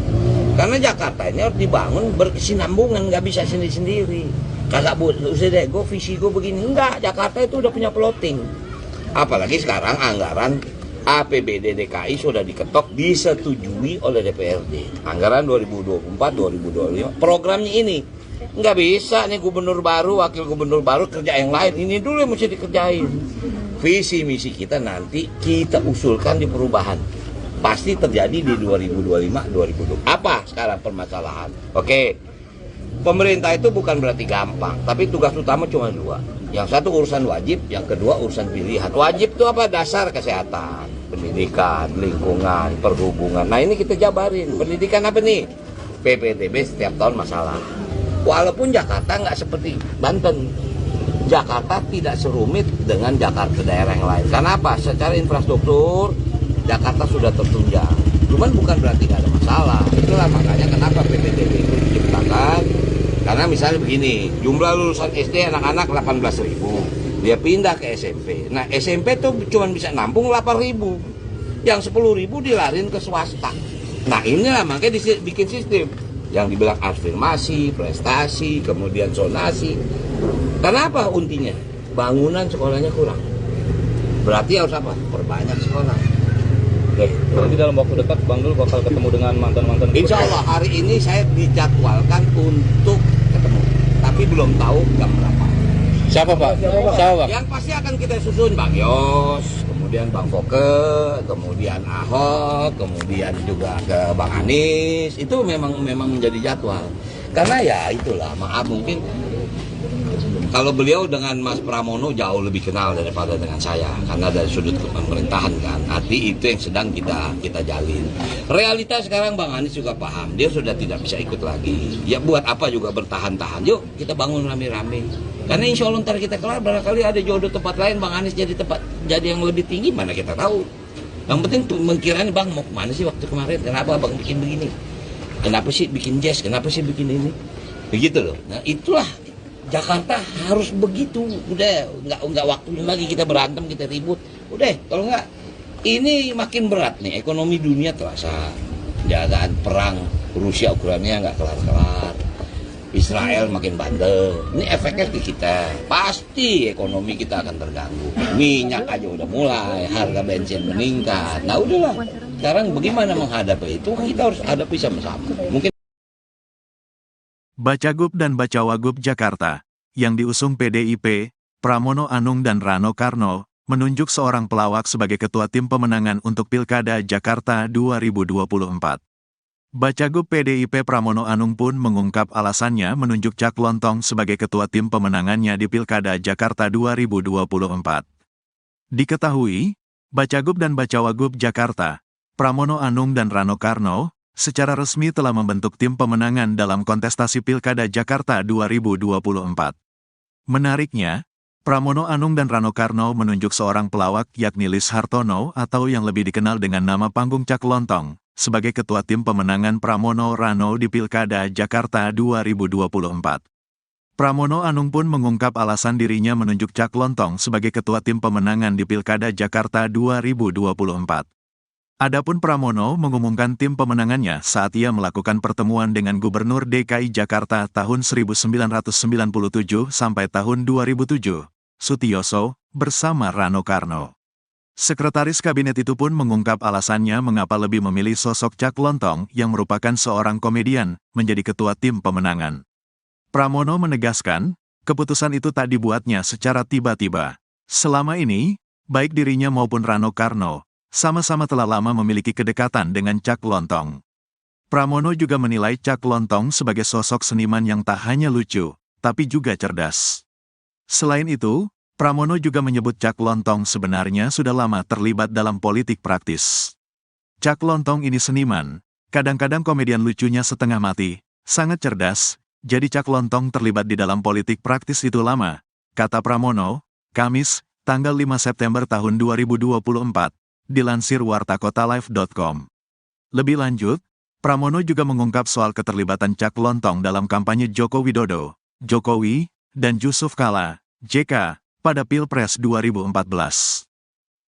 Karena Jakarta ini harus dibangun berkesinambungan, nggak bisa sendiri-sendiri. Kagak usah deh, visi gue begini. Enggak, Jakarta itu udah punya plotting. Apalagi sekarang anggaran APBD DKI sudah diketok, disetujui oleh DPRD. Anggaran 2024-2025, programnya ini. Nggak bisa nih gubernur baru, wakil gubernur baru kerja yang lain. Ini dulu yang mesti dikerjain. Visi misi kita nanti kita usulkan di perubahan. Pasti terjadi di 2025-2020. Apa sekarang permasalahan? Oke, pemerintah itu bukan berarti gampang, tapi tugas utama cuma dua. Yang satu urusan wajib, yang kedua urusan pilihan. Wajib itu apa? Dasar kesehatan, pendidikan, lingkungan, perhubungan. Nah ini kita jabarin. Pendidikan apa nih? PPDB setiap tahun masalah. Walaupun Jakarta nggak seperti Banten. Jakarta tidak serumit dengan Jakarta daerah yang lain. Karena apa? Secara infrastruktur, Jakarta sudah tertunjang. Cuman bukan berarti nggak ada masalah. Itulah makanya kenapa PPDB itu diciptakan. Karena misalnya begini, jumlah lulusan SD anak-anak 18.000. Dia pindah ke SMP. Nah SMP tuh cuma bisa nampung 8.000. Yang 10.000 dilarin ke swasta. Nah inilah makanya dibikin sistem. Yang dibilang afirmasi, prestasi, kemudian zonasi. Karena apa untinya? Bangunan sekolahnya kurang. Berarti harus apa? Perbanyak sekolah. Oke. Berarti dalam waktu dekat Bang Dul bakal ketemu dengan mantan-mantan. Insya Allah hari ini saya dijadwalkan untuk ketemu, tapi belum tahu jam berapa. Siapa Pak? Siapa Pak? Yang pasti akan kita susun Bang Yos, kemudian Bang Foke, kemudian Ahok, kemudian juga ke Bang Anies. Itu memang menjadi jadwal. Karena ya itulah, maaf mungkin kalau beliau dengan Mas Pramono jauh lebih kenal daripada dengan saya, karena dari sudut pemerintahan kan. Arti itu yang sedang kita jalin. Realitas sekarang Bang Anies juga paham, dia sudah tidak bisa ikut lagi. Ya buat apa juga bertahan-tahan? Yuk kita bangun rame-rame. Karena insya Allah ntar kita kelar, barangkali ada jodoh tempat lain Bang Anies jadi yang lebih tinggi, mana kita tahu. Yang penting mengkiranya Bang mau kemana sih waktu kemarin? Kenapa Bang bikin begini? Kenapa sih bikin jazz? Kenapa sih bikin ini? Begitu loh. Nah itulah. Jakarta harus begitu, udah nggak waktunya lagi kita berantem, kita ribut, udah kalau nggak ini makin berat nih, ekonomi dunia terasa, jagaan perang Rusia Ukraina nggak kelar-kelar, Israel makin bandel, ini efeknya ke kita, pasti ekonomi kita akan terganggu, minyak aja udah mulai, harga bensin meningkat, nah udahlah, sekarang bagaimana menghadapi itu, kita harus hadapi sama-sama, mungkin. Bacagub dan Bacawagub Jakarta, yang diusung PDIP, Pramono Anung dan Rano Karno, menunjuk seorang pelawak sebagai ketua tim pemenangan untuk Pilkada Jakarta 2024. Bacagub PDIP Pramono Anung pun mengungkap alasannya menunjuk Cak Lontong sebagai ketua tim pemenangannya di Pilkada Jakarta 2024. Diketahui, Bacagub dan Bacawagub Jakarta, Pramono Anung dan Rano Karno, secara resmi telah membentuk tim pemenangan dalam kontestasi Pilkada Jakarta 2024. Menariknya, Pramono Anung dan Rano Karno menunjuk seorang pelawak yakni Lis Hartono atau yang lebih dikenal dengan nama panggung Cak Lontong, sebagai ketua tim pemenangan Pramono Rano di Pilkada Jakarta 2024. Pramono Anung pun mengungkap alasan dirinya menunjuk Cak Lontong sebagai ketua tim pemenangan di Pilkada Jakarta 2024. Adapun Pramono mengumumkan tim pemenangannya saat ia melakukan pertemuan dengan Gubernur DKI Jakarta tahun 1997 sampai tahun 2007, Sutioso, bersama Rano Karno. Sekretaris Kabinet itu pun mengungkap alasannya mengapa lebih memilih sosok Cak Lontong yang merupakan seorang komedian menjadi ketua tim pemenangan. Pramono menegaskan, keputusan itu tak dibuatnya secara tiba-tiba. Selama ini, baik dirinya maupun Rano Karno sama-sama telah lama memiliki kedekatan dengan Cak Lontong. Pramono juga menilai Cak Lontong sebagai sosok seniman yang tak hanya lucu, tapi juga cerdas. Selain itu, Pramono juga menyebut Cak Lontong sebenarnya sudah lama terlibat dalam politik praktis. Cak Lontong ini seniman, kadang-kadang komedian lucunya setengah mati, sangat cerdas, jadi Cak Lontong terlibat di dalam politik praktis itu lama, kata Pramono, Kamis, tanggal 5 September tahun 2024, dilansir wartakotalive.com. Lebih lanjut, Pramono juga mengungkap soal keterlibatan Cak Lontong dalam kampanye Joko Widodo, Jokowi, dan Yusuf Kala, JK, pada Pilpres 2014.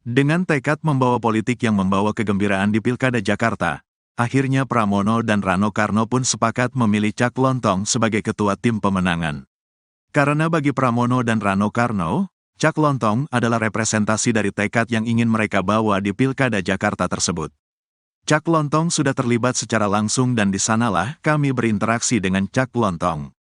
Dengan tekad membawa politik yang membawa kegembiraan di Pilkada Jakarta, akhirnya Pramono dan Rano Karno pun sepakat memilih Cak Lontong sebagai ketua tim pemenangan. Karena bagi Pramono dan Rano Karno, Cak Lontong adalah representasi dari tekad yang ingin mereka bawa di Pilkada Jakarta tersebut. Cak Lontong sudah terlibat secara langsung dan di sanalah kami berinteraksi dengan Cak Lontong.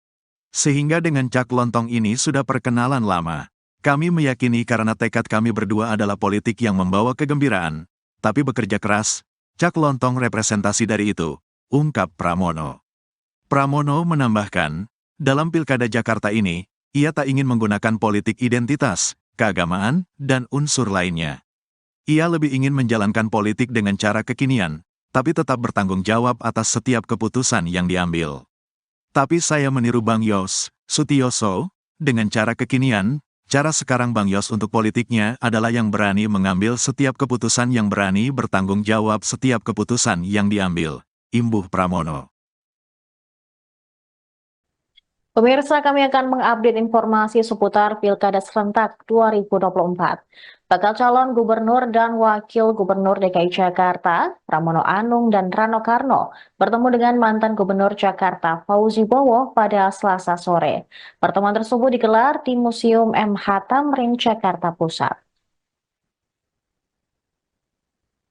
Sehingga dengan Cak Lontong ini sudah perkenalan lama. Kami meyakini karena tekad kami berdua adalah politik yang membawa kegembiraan, tapi bekerja keras, Cak Lontong representasi dari itu, ungkap Pramono. Pramono menambahkan, dalam Pilkada Jakarta ini, ia tak ingin menggunakan politik identitas, keagamaan, dan unsur lainnya. Ia lebih ingin menjalankan politik dengan cara kekinian, tapi tetap bertanggung jawab atas setiap keputusan yang diambil. Tapi saya meniru Bang Yos Sutioso, dengan cara kekinian, cara sekarang Bang Yos untuk politiknya adalah yang berani mengambil setiap keputusan yang berani bertanggung jawab setiap keputusan yang diambil, imbuh Pramono. Pemirsa, kami akan mengupdate informasi seputar Pilkada Serentak 2024. Bakal calon gubernur dan wakil gubernur DKI Jakarta, Pramono Anung dan Rano Karno, bertemu dengan mantan gubernur Jakarta, Fauzi Bowo, pada Selasa sore. Pertemuan tersebut digelar di Museum MH Tamrin, Jakarta Pusat.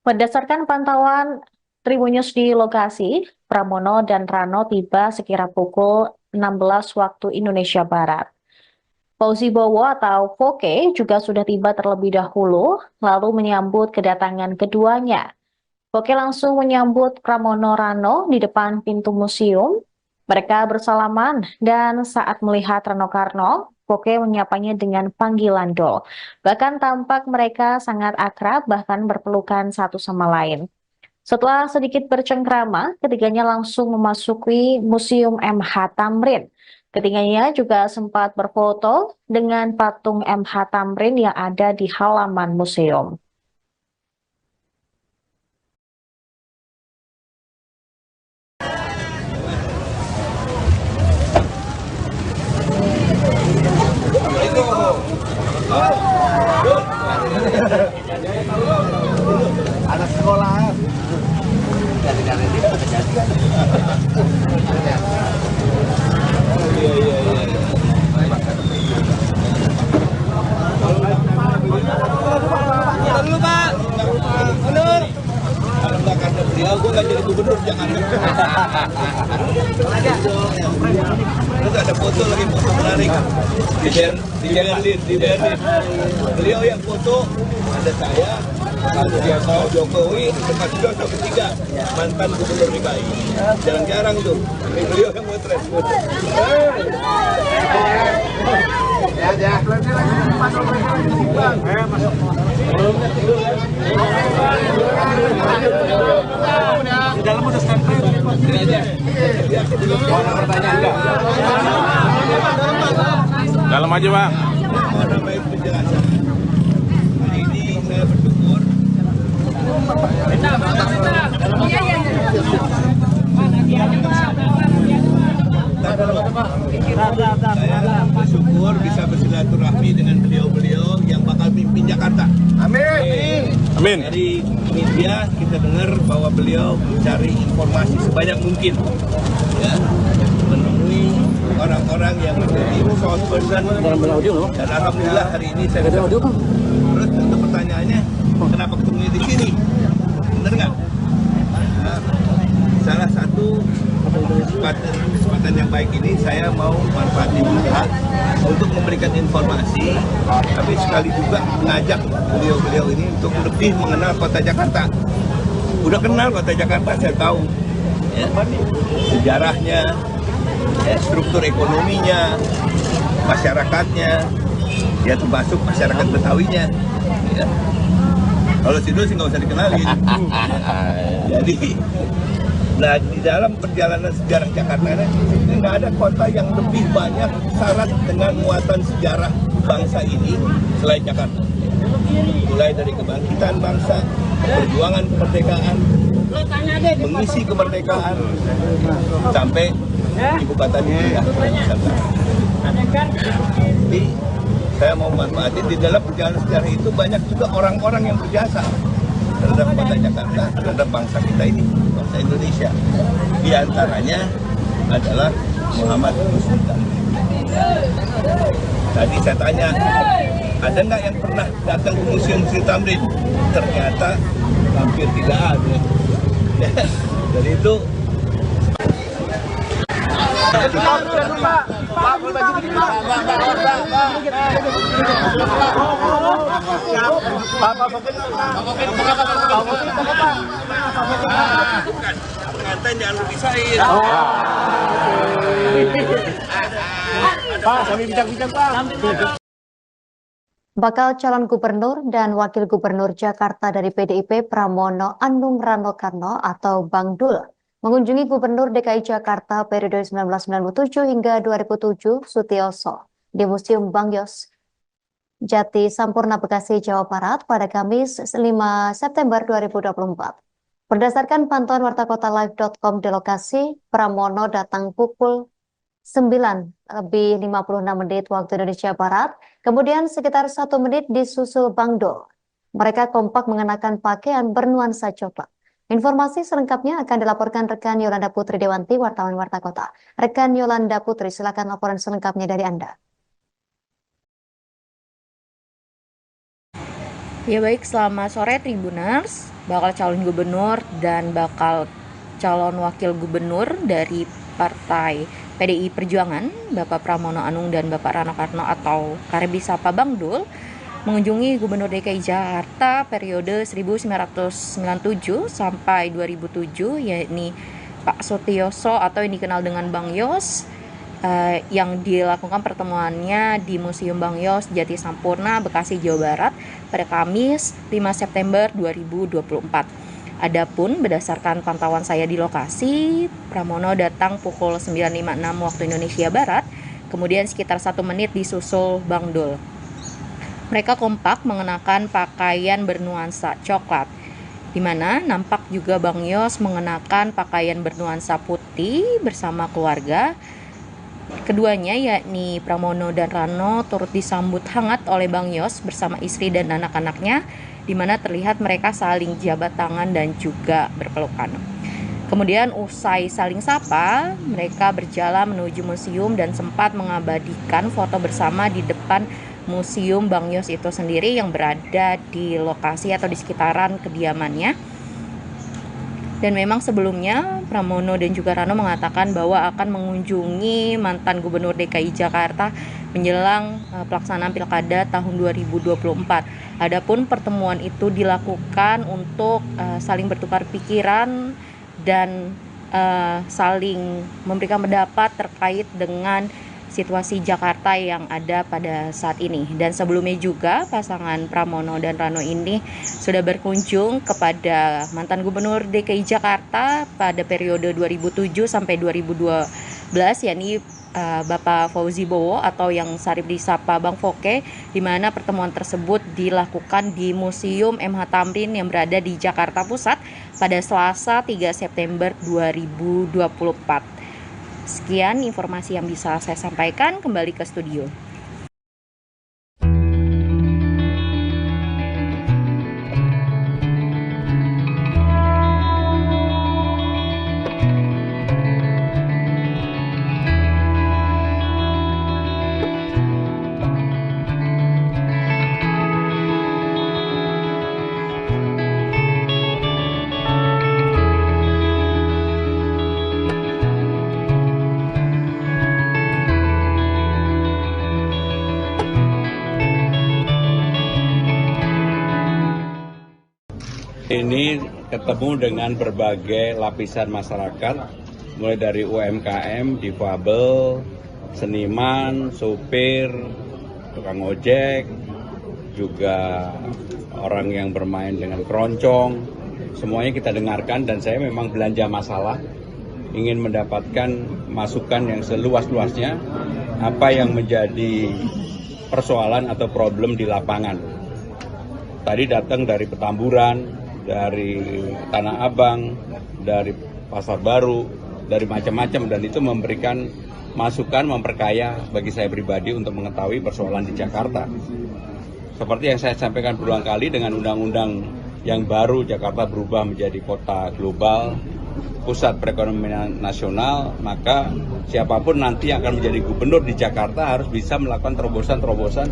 Berdasarkan pantauan Tribunnews di lokasi, Pramono dan Rano tiba sekira pukul 16 waktu Indonesia Barat. Fauzi Bowo atau Foke juga sudah tiba terlebih dahulu, lalu menyambut kedatangan keduanya. Foke langsung menyambut Pramono Rano di depan pintu museum. Mereka bersalaman dan saat melihat Rano Karno, Foke menyapanya dengan panggilan Dol. Bahkan tampak mereka sangat akrab, bahkan berpelukan satu sama lain. Setelah sedikit bercengkrama, ketiganya langsung memasuki Museum MH Tamrin. Ketiganya juga sempat berfoto dengan patung MH Tamrin yang ada di halaman museum. Anak sekolah. Dulu Pak, mundur. Kalau nggak karena beliau, gue nggak jadi gubernur Jakarta. Terus ada foto lagi, foto menarik di Berlin. Beliau yang foto, ada saya, Pak Jokowi, Pak Jokowi ketiga, mantan gubernur DKI. Jarang-jarang tuh, ini beliau yang motret. Di dalam udah standby. Dalam aja Bang. Hari ini saya bersyukur. Saya bersyukur bisa bersilaturahmi dengan beliau-beliau yang bakal pimpin Jakarta. Amin. Amin. Dari media kita dengar bahwa beliau mencari informasi sebanyak mungkin, ya, menemui orang-orang yang menjadi resource person. Dan alhamdulillah hari ini saya bisa. Terus tentu pertanyaannya, kenapa ketemu di sini? Bener nggak? Nah, salah satu kesempatan yang baik ini saya mau manfaatin juga untuk memberikan informasi, tapi sekali juga mengajak beliau-beliau ini untuk lebih mengenal kota Jakarta. Udah kenal kota Jakarta, saya tahu ya, sejarahnya, ya, struktur ekonominya, masyarakatnya, Ya termasuk masyarakat Betawinya. Ya. Kalau Sidul sih nggak usah dikenalin. Jadi, nah di dalam perjalanan sejarah Jakarta ini nggak ada kota yang lebih banyak syarat dengan muatan sejarah bangsa ini selain Jakarta. Mulai dari kebangkitan bangsa, perjuangan kemerdekaan, mengisi kemerdekaan, sampai ibu kota pindah ke Nusantara. Jadi saya mau manfaatin di dalam perjalanan sejarah itu banyak juga orang-orang yang berjasa terhadap kota Jakarta, terhadap bangsa kita ini, bangsa Indonesia. Di antaranya adalah Muhammad Husni Tamrin. Tadi saya tanya, ada nggak yang pernah datang ke Museum Husni Tamrin? Ternyata hampir tidak ada. Dari itu pengantin jangan dipisahin. Pak, sambil bincang-bincang, Pak. Bakal calon gubernur dan wakil gubernur Jakarta dari PDIP Pramono Anung Rano Karno atau Bang Dul mengunjungi Gubernur DKI Jakarta periode 1997 hingga 2007 Sutioso di Museum Bang Yos Jati Sampurna Bekasi, Jawa Barat pada Kamis 5 September 2024. Berdasarkan pantauan wartakotalive.com di lokasi, Pramono datang pukul 9:56 waktu Indonesia Barat, kemudian sekitar 1 menit disusul Bang Dul. Mereka kompak mengenakan pakaian bernuansa coklat. Informasi selengkapnya akan dilaporkan rekan Yolanda Putri Dewanti, wartawan Warta Kota. Rekan Yolanda Putri, silakan laporan selengkapnya dari Anda. Ya baik, selamat sore Tribuners. Bakal calon gubernur dan bakal calon wakil gubernur dari Partai PDI Perjuangan, Bapak Pramono Anung dan Bapak Rano Karno atau kerap disapa Bang Dul, mengunjungi Gubernur DKI Jakarta periode 1997 sampai 2007, yakni Pak Sutioso atau yang dikenal dengan Bang Yos, yang dilakukan pertemuannya di Museum Bang Yos Jati Sampurna, Bekasi, Jawa Barat pada Kamis 5 September 2024. Adapun berdasarkan pantauan saya di lokasi, Pramono datang pukul 9.56 waktu Indonesia Barat, kemudian sekitar 1 menit disusul Bang Dul. Mereka kompak mengenakan pakaian bernuansa coklat, di mana nampak juga Bang Yos mengenakan pakaian bernuansa putih bersama keluarga. Keduanya yakni Pramono dan Rano turut disambut hangat oleh Bang Yos bersama istri dan anak-anaknya, di mana terlihat mereka saling jabat tangan dan juga berpelukan. Kemudian usai saling sapa, mereka berjalan menuju museum dan sempat mengabadikan foto bersama di depan Museum Bang Yos itu sendiri yang berada di lokasi atau di sekitaran kediamannya. Dan memang sebelumnya Pramono dan juga Rano mengatakan bahwa akan mengunjungi mantan Gubernur DKI Jakarta menjelang pelaksanaan Pilkada tahun 2024. Adapun pertemuan itu dilakukan untuk saling bertukar pikiran dan saling memberikan pendapat terkait dengan situasi Jakarta yang ada pada saat ini. Dan sebelumnya juga pasangan Pramono dan Rano ini sudah berkunjung kepada mantan Gubernur DKI Jakarta pada periode 2007 sampai 2012, yakni Bapak Fauzi Bowo atau yang sarip disapa Bang Foke, di mana pertemuan tersebut dilakukan di Museum MH Tamrin yang berada di Jakarta Pusat pada Selasa 3 September 2024. Sekian informasi yang bisa saya sampaikan, kembali ke studio. Ini ketemu dengan berbagai lapisan masyarakat, mulai dari UMKM, difabel, seniman, supir, tukang ojek, juga orang yang bermain dengan keroncong, semuanya kita dengarkan dan saya memang belanja masalah, ingin mendapatkan masukan yang seluas-luasnya, apa yang menjadi persoalan atau problem di lapangan. Tadi datang dari Petamburan, dari Tanah Abang, dari Pasar Baru, dari macam-macam, dan itu memberikan masukan, memperkaya bagi saya pribadi untuk mengetahui persoalan di Jakarta. Seperti yang saya sampaikan berulang kali, dengan undang-undang yang baru Jakarta berubah menjadi kota global, pusat perekonomian nasional, maka siapapun nanti yang akan menjadi gubernur di Jakarta harus bisa melakukan terobosan-terobosan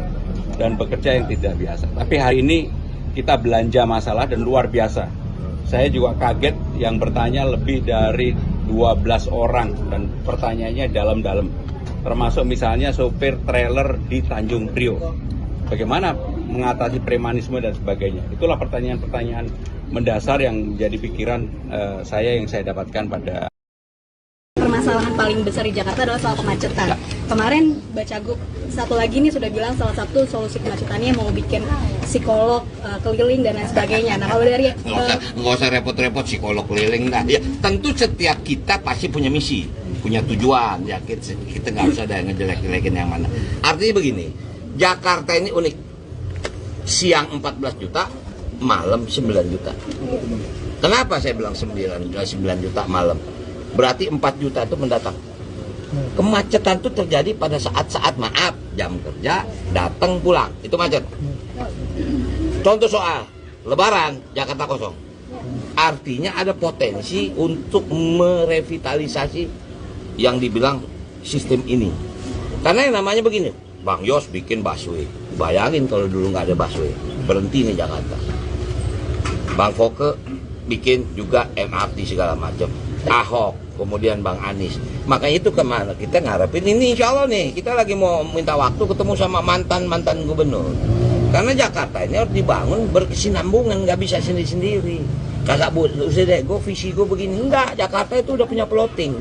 dan bekerja yang tidak biasa. Tapi hari ini kita belanja masalah dan luar biasa. Saya juga kaget yang bertanya lebih dari 12 orang dan pertanyaannya dalam-dalam. Termasuk misalnya sopir trailer di Tanjung Priok. Bagaimana mengatasi premanisme dan sebagainya. Itulah pertanyaan-pertanyaan mendasar yang menjadi pikiran saya yang saya dapatkan pada. Permasalahan paling besar di Jakarta adalah soal kemacetan. Kemarin Bacagub satu lagi nih sudah bilang salah satu solusi kemacetannya mau bikin psikolog keliling dan lain sebagainya. Nah kalau dari nggak usah repot-repot psikolog keliling dah. Ya tentu setiap kita pasti punya misi, punya tujuan. Ya kita nggak usah ada ngejelek-jelekin yang mana. Artinya begini, Jakarta ini unik. Siang 14 juta, malam 9 juta. Kenapa saya bilang 9 juta malam? Berarti 4 juta itu mendatang. Kemacetan itu terjadi pada saat-saat maaf, jam kerja, datang pulang, itu macet. Contoh soal Lebaran, Jakarta kosong. Artinya ada potensi untuk merevitalisasi yang dibilang sistem ini. Karena yang namanya begini, Bang Yos bikin busway. Bayangin kalau dulu nggak ada busway, berhenti nih Jakarta. Bang Foke bikin juga MRT segala macam. Ahok, kemudian Bang Anies. Makanya itu kemana kita ngarepin ini, insya Allah nih kita lagi mau minta waktu ketemu sama mantan gubernur. Karena Jakarta ini harus dibangun berkesinambungan, nggak bisa sendiri-sendiri. Kagak usah deh, gue visi gue begini. Enggak, Jakarta itu udah punya plotting.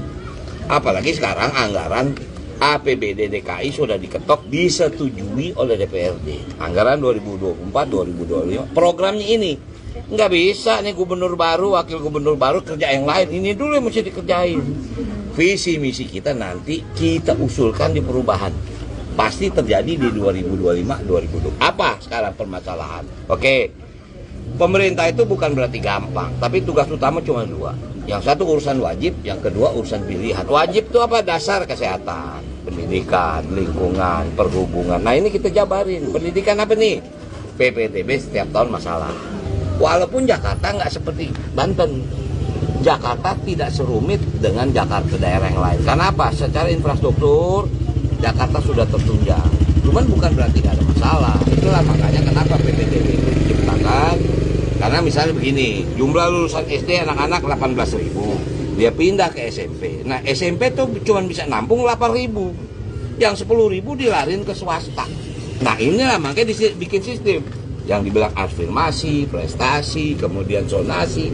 Apalagi sekarang anggaran APBD DKI sudah diketok, disetujui oleh DPRD. Anggaran 2024-2025, programnya ini. Nggak bisa nih gubernur baru, wakil gubernur baru kerja yang lain. Ini dulu yang mesti dikerjain. Visi misi kita nanti kita usulkan di perubahan. Pasti terjadi di 2025-2020. Apa sekarang permasalahan? Oke, pemerintah itu bukan berarti gampang, tapi tugas utama cuma dua. Yang satu urusan wajib, yang kedua urusan pilihan. Wajib itu apa? Dasar kesehatan, pendidikan, lingkungan, perhubungan. Nah ini kita jabarin. Pendidikan apa nih? PPTB setiap tahun masalah. Walaupun Jakarta nggak seperti Banten. Jakarta tidak serumit dengan Jakarta daerah yang lain. Karena apa? Secara infrastruktur, Jakarta sudah tertunjang. Cuman bukan berarti nggak ada masalah. Itulah makanya kenapa PPTB itu diciptakan. Karena misalnya begini, jumlah lulusan SD anak-anak 18.000. Dia pindah ke SMP. Nah SMP tuh cuma bisa nampung 8.000. Yang 10.000 dilarin ke swasta. Nah inilah makanya dibikin sistem. Yang dibilang afirmasi, prestasi, kemudian zonasi.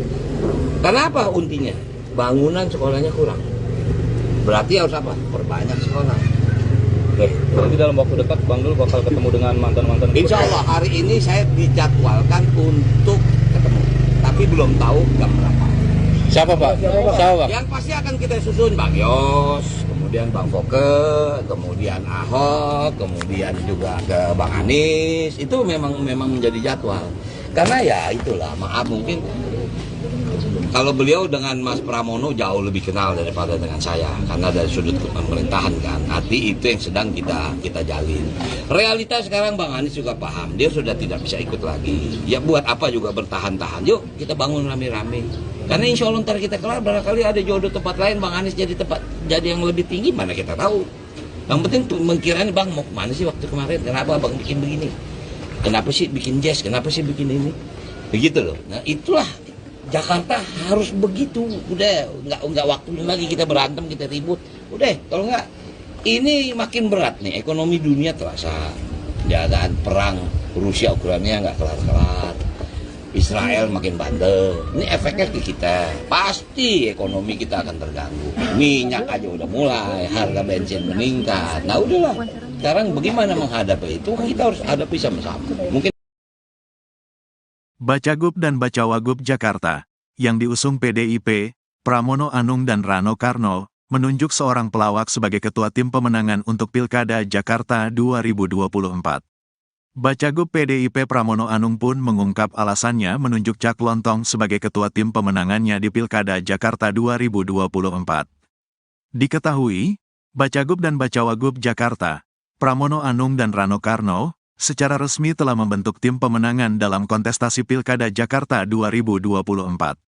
Kenapa untinya? Bangunan sekolahnya kurang. Berarti harus apa? Perbanyak sekolah. Berarti dalam waktu dekat Bang Dul bakal ketemu dengan mantan-mantan. Insya Allah hari ini saya dijadwalkan untuk ketemu. Tapi belum tahu jam berapa. Siapa Pak? Siapa Pak? Yang pasti akan kita susun Bang Yos, kemudian Bang Foke, kemudian Ahok, kemudian juga ke Bang Anies. Itu memang menjadi jadwal. Karena ya itulah, maaf mungkin kalau beliau dengan Mas Pramono jauh lebih kenal daripada dengan saya, karena dari sudut pemerintahan kan. Nanti itu yang sedang kita jalin. Realitas sekarang Bang Anies juga paham, dia sudah tidak bisa ikut lagi. Ya buat apa juga bertahan-tahan? Yuk kita bangun rame-rame. Karena insya Allah ntar kita kelar, barangkali ada jodoh tempat lain, Bang Anies jadi yang lebih tinggi, mana kita tahu. Yang penting mengkiranya Bang mau kemana sih waktu kemarin? Kenapa Bang bikin begini? Kenapa sih bikin jazz? Kenapa sih bikin ini? Begitu loh. Nah itulah. Jakarta harus begitu, udah nggak waktu lagi kita berantem, kita ribut, udah kalau nggak ini makin berat nih, ekonomi dunia terasa, jangan perang Rusia Ukraina nggak kelar-kelar, Israel makin bandel, ini efeknya ke kita, pasti ekonomi kita akan terganggu, minyak aja udah mulai, harga bensin meningkat, nah udahlah sekarang bagaimana menghadapi itu? Kita harus hadapi sama-sama. Mungkin Bacagub dan Bacawagub Jakarta, yang diusung PDIP, Pramono Anung dan Rano Karno, menunjuk seorang pelawak sebagai ketua tim pemenangan untuk Pilkada Jakarta 2024. Bacagub PDIP Pramono Anung pun mengungkap alasannya menunjuk Cak Lontong sebagai ketua tim pemenangannya di Pilkada Jakarta 2024. Diketahui, Bacagub dan Bacawagub Jakarta, Pramono Anung dan Rano Karno, secara resmi telah membentuk tim pemenangan dalam kontestasi Pilkada Jakarta 2024.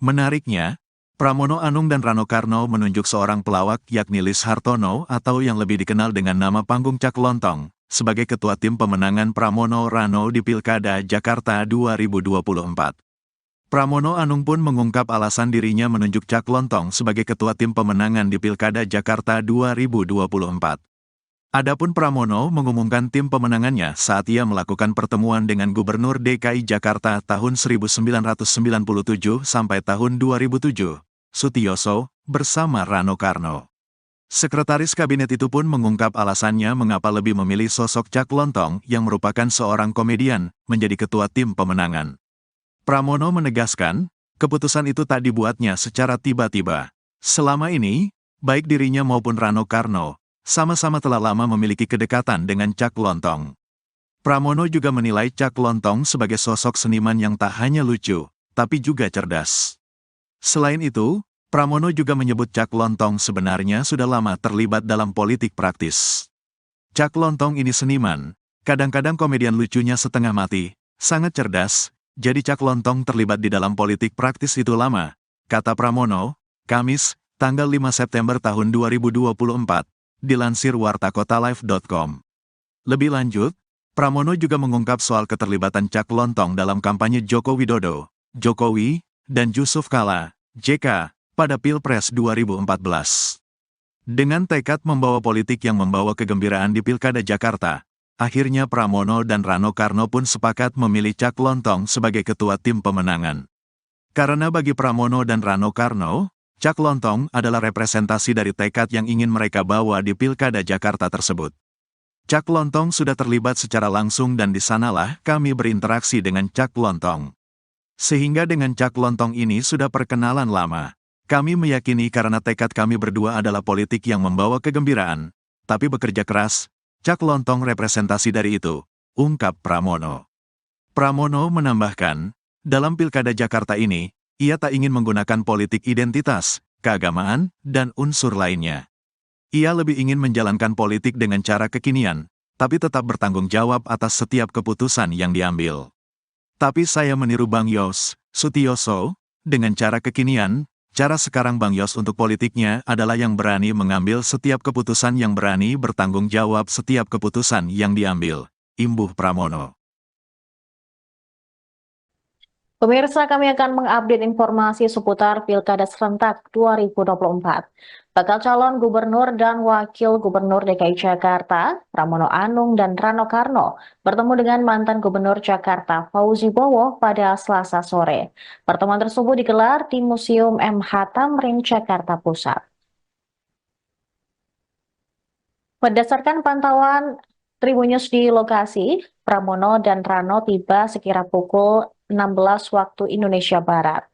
Menariknya, Pramono Anung dan Rano Karno menunjuk seorang pelawak yakni Lis Hartono atau yang lebih dikenal dengan nama panggung Cak Lontong, sebagai ketua tim pemenangan Pramono Rano di Pilkada Jakarta 2024. Pramono Anung pun mengungkap alasan dirinya menunjuk Cak Lontong sebagai ketua tim pemenangan di Pilkada Jakarta 2024. Adapun Pramono mengumumkan tim pemenangannya saat ia melakukan pertemuan dengan Gubernur DKI Jakarta tahun 1997 sampai tahun 2007, Sutioso, bersama Rano Karno. Sekretaris Kabinet itu pun mengungkap alasannya mengapa lebih memilih sosok Cak Lontong yang merupakan seorang komedian menjadi ketua tim pemenangan. Pramono menegaskan, keputusan itu tak dibuatnya secara tiba-tiba. Selama ini, baik dirinya maupun Rano Karno, sama-sama telah lama memiliki kedekatan dengan Cak Lontong. Pramono juga menilai Cak Lontong sebagai sosok seniman yang tak hanya lucu, tapi juga cerdas. Selain itu, Pramono juga menyebut Cak Lontong sebenarnya sudah lama terlibat dalam politik praktis. Cak Lontong ini seniman, kadang-kadang komedian lucunya setengah mati, sangat cerdas, jadi Cak Lontong terlibat di dalam politik praktis itu lama, kata Pramono, Kamis, tanggal 5 September tahun 2024, dilansir wartakotalive.com. Lebih lanjut, Pramono juga mengungkap soal keterlibatan Cak Lontong dalam kampanye Joko Widodo, Jokowi, dan Yusuf Kala, JK, pada Pilpres 2014. Dengan tekad membawa politik yang membawa kegembiraan di Pilkada Jakarta, akhirnya Pramono dan Rano Karno pun sepakat memilih Cak Lontong sebagai ketua tim pemenangan. Karena bagi Pramono dan Rano Karno, Cak Lontong adalah representasi dari tekad yang ingin mereka bawa di Pilkada Jakarta tersebut. Cak Lontong sudah terlibat secara langsung dan di sanalah kami berinteraksi dengan Cak Lontong. Sehingga dengan Cak Lontong ini sudah perkenalan lama. Kami meyakini karena tekad kami berdua adalah politik yang membawa kegembiraan, tapi bekerja keras, Cak Lontong representasi dari itu, ungkap Pramono. Pramono menambahkan, dalam Pilkada Jakarta ini, ia tak ingin menggunakan politik identitas, keagamaan, dan unsur lainnya. Ia lebih ingin menjalankan politik dengan cara kekinian, tapi tetap bertanggung jawab atas setiap keputusan yang diambil. Tapi saya meniru Bang Yos, Sutioso, dengan cara kekinian. Cara sekarang Bang Yos untuk politiknya adalah yang berani mengambil setiap keputusan, yang berani bertanggung jawab setiap keputusan yang diambil, imbuh Pramono. Pemirsa, kami akan mengupdate informasi seputar Pilkada Serentak 2024. Bakal calon gubernur dan wakil gubernur DKI Jakarta, Pramono Anung dan Rano Karno, bertemu dengan mantan gubernur Jakarta, Fauzi Bowo, pada Selasa sore. Pertemuan tersebut digelar di Museum MH Tamrin, Jakarta Pusat. Berdasarkan pantauan Tribunnews di lokasi, Pramono dan Rano tiba sekira pukul 16 waktu Indonesia Barat.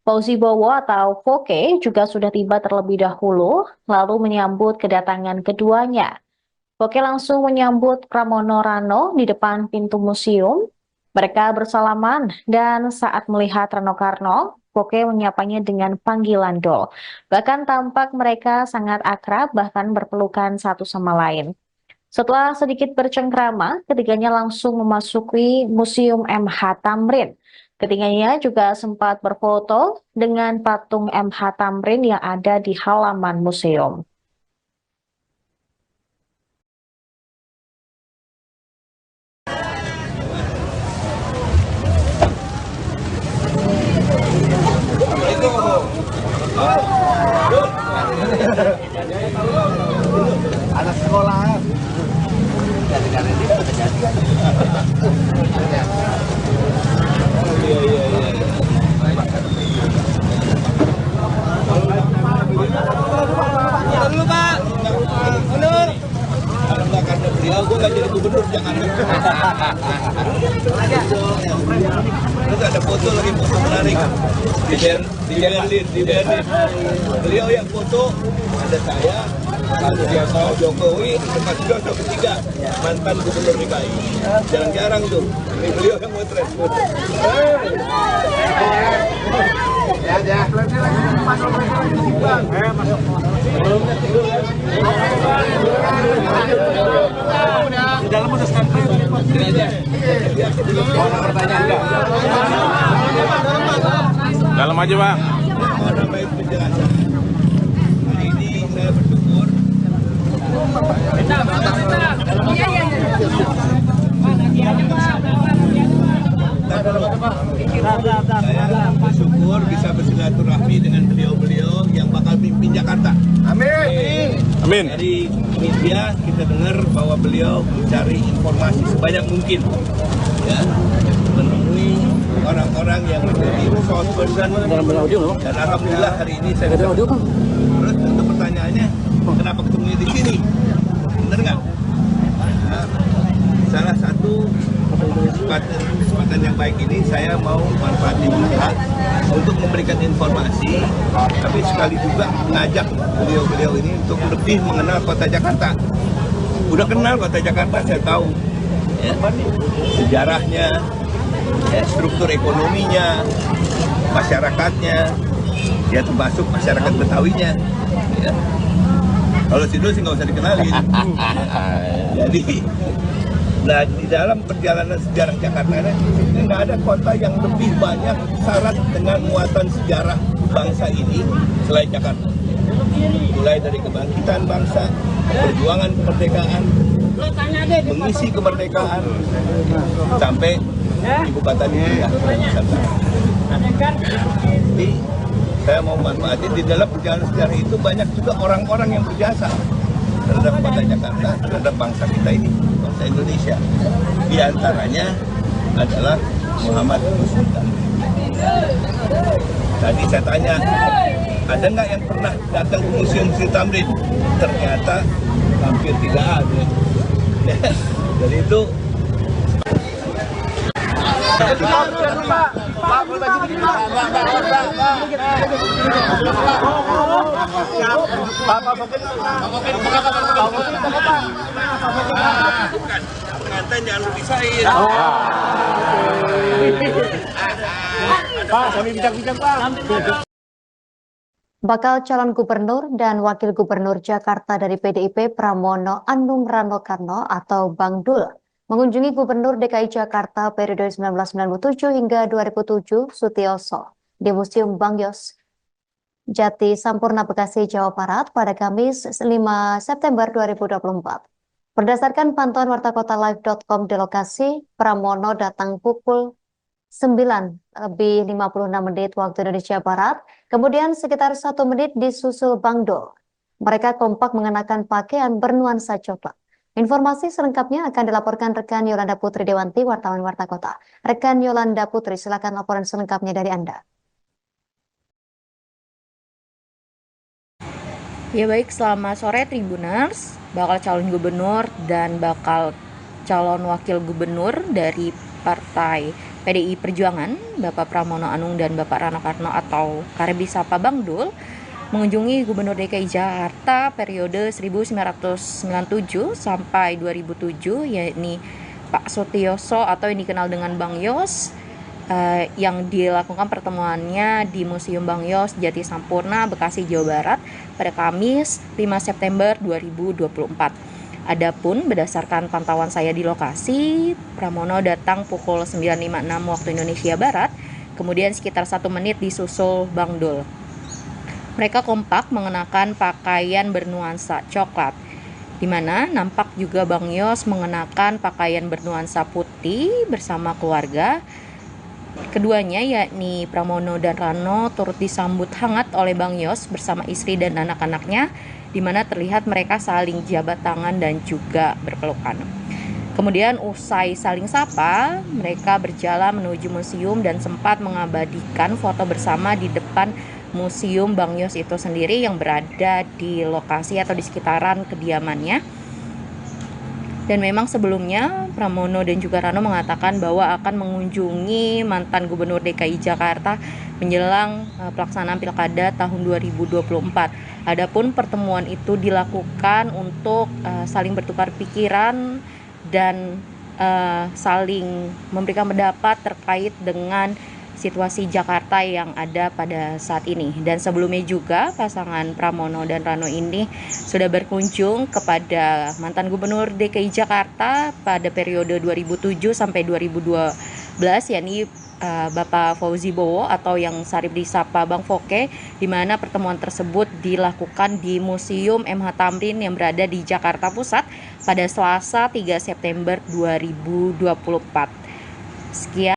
Fauzi Bowo atau Foke juga sudah tiba terlebih dahulu, lalu menyambut kedatangan keduanya. Foke langsung menyambut Pramono Rano di depan pintu museum. Mereka bersalaman dan saat melihat Rano Karno, Foke menyapanya dengan panggilan Dol. Bahkan tampak mereka sangat akrab, bahkan berpelukan satu sama lain. Setelah sedikit bercengkrama, ketiganya langsung memasuki Museum MH Tamrin. Ketiganya juga sempat berfoto dengan patung MH Tamrin yang ada di halaman museum. Anak sekolah. Dulu Pak. Mundur. di Berlin. Beliau yang foto ada saya, Pak Jokowi, Pak Jokowi ketiga mantan gubernur DKI. Jarang-jarang tuh. Ini beliau yang motret. Dalam udah standby. Dalam aja bang. Mohon baik penjelasan. Hari ini saya bersyukur. Saya bersyukur bisa bersilaturahmi dengan beliau-beliau yang bakal pimpin Jakarta. Amin. Amin. Dari media kita dengar bahwa beliau mencari informasi sebanyak mungkin, ya, menemui orang-orang yang menjadi resource person. Dan alhamdulillah hari ini saya ketemu. Terus untuk pertanyaannya, kenapa ketemunya di sini? Bener nggak? Nah, salah satu kesempatan yang baik ini saya mau manfaatin juga untuk memberikan informasi, tapi sekali juga mengajak beliau-beliau ini untuk lebih mengenal kota Jakarta. Udah kenal kota Jakarta, saya tahu ya, sejarahnya, ya, struktur ekonominya, masyarakatnya, ya termasuk masyarakat Betawinya. Ya. Kalau Sidul sih nggak usah dikenalin. Jadi, nah di dalam perjalanan sejarah Jakarta ini nggak ada kota yang lebih banyak syarat dengan muatan sejarah bangsa ini selain Jakarta. Mulai dari kebangkitan bangsa, perjuangan kemerdekaan, mengisi kemerdekaan, sampai ibu kota ini Nusantara. Jadi saya mau manfaatin di dalam perjalanan sejarah itu banyak juga orang-orang yang berjasa terhadap kota Jakarta, terhadap bangsa kita ini, bangsa Indonesia. Di antaranya adalah Muhammad Nusantara. Tadi saya tanya, ada nggak yang pernah datang ke Museum Sri Tamrin? Ternyata hampir tidak ada. Jadi itu pengantin jangan dipisahin. Pak, kami bincang-bincang Pak. Bakal calon gubernur dan wakil gubernur Jakarta dari PDIP Pramono Anung Rano Karno atau Bang Dul mengunjungi Gubernur DKI Jakarta periode 1997 hingga 2007 Sutioso di Museum Bang Yos Jati Sampurna Bekasi, Jawa Barat pada Kamis 5 September 2024. Berdasarkan pantauan wartakotalive.com di lokasi, Pramono datang pukul 9:56 waktu Indonesia Barat, kemudian sekitar 1 menit disusul Bang Dul. Mereka kompak mengenakan pakaian bernuansa coklat. Informasi selengkapnya akan dilaporkan rekan Yolanda Putri Dewanti, wartawan Warta Kota. Rekan Yolanda Putri, silakan laporan selengkapnya dari Anda. Ya baik, selamat sore Tribuners. Bakal calon gubernur dan bakal calon wakil gubernur dari Partai PDI Perjuangan, Bapak Pramono Anung dan Bapak Rano Karno atau kerap disapa Bang Dul, mengunjungi Gubernur DKI Jakarta periode 1997 sampai 2007, yakni Pak Sutioso atau yang dikenal dengan Bang Yos, yang dilakukan pertemuannya di Museum Bang Yos Jati Sampurna, Bekasi, Jawa Barat pada Kamis 5 September 2024. Adapun berdasarkan pantauan saya di lokasi, Pramono datang pukul 9.56 waktu Indonesia Barat, kemudian sekitar 1 menit disusul Bang Dul. Mereka kompak mengenakan pakaian bernuansa coklat, di mana nampak juga Bang Yos mengenakan pakaian bernuansa putih bersama keluarga. Keduanya yakni Pramono dan Rano turut disambut hangat oleh Bang Yos bersama istri dan anak-anaknya, di mana terlihat mereka saling jabat tangan dan juga berpelukan. Kemudian usai saling sapa, mereka berjalan menuju museum dan sempat mengabadikan foto bersama di depan Museum Bang Yos itu sendiri yang berada di lokasi atau di sekitaran kediamannya. Dan memang sebelumnya Pramono dan juga Rano mengatakan bahwa akan mengunjungi mantan Gubernur DKI Jakarta menjelang pelaksanaan Pilkada tahun 2024. Adapun pertemuan itu dilakukan untuk saling bertukar pikiran dan saling memberikan pendapat terkait dengan situasi Jakarta yang ada pada saat ini. Dan sebelumnya juga pasangan Pramono dan Rano ini sudah berkunjung kepada mantan Gubernur DKI Jakarta pada periode 2007 sampai 2012, yakni Bapak Fauzi Bowo atau yang sarip disapa Bang Foke, di mana pertemuan tersebut dilakukan di Museum MH Tamrin yang berada di Jakarta Pusat pada Selasa 3 September 2024. Sekian.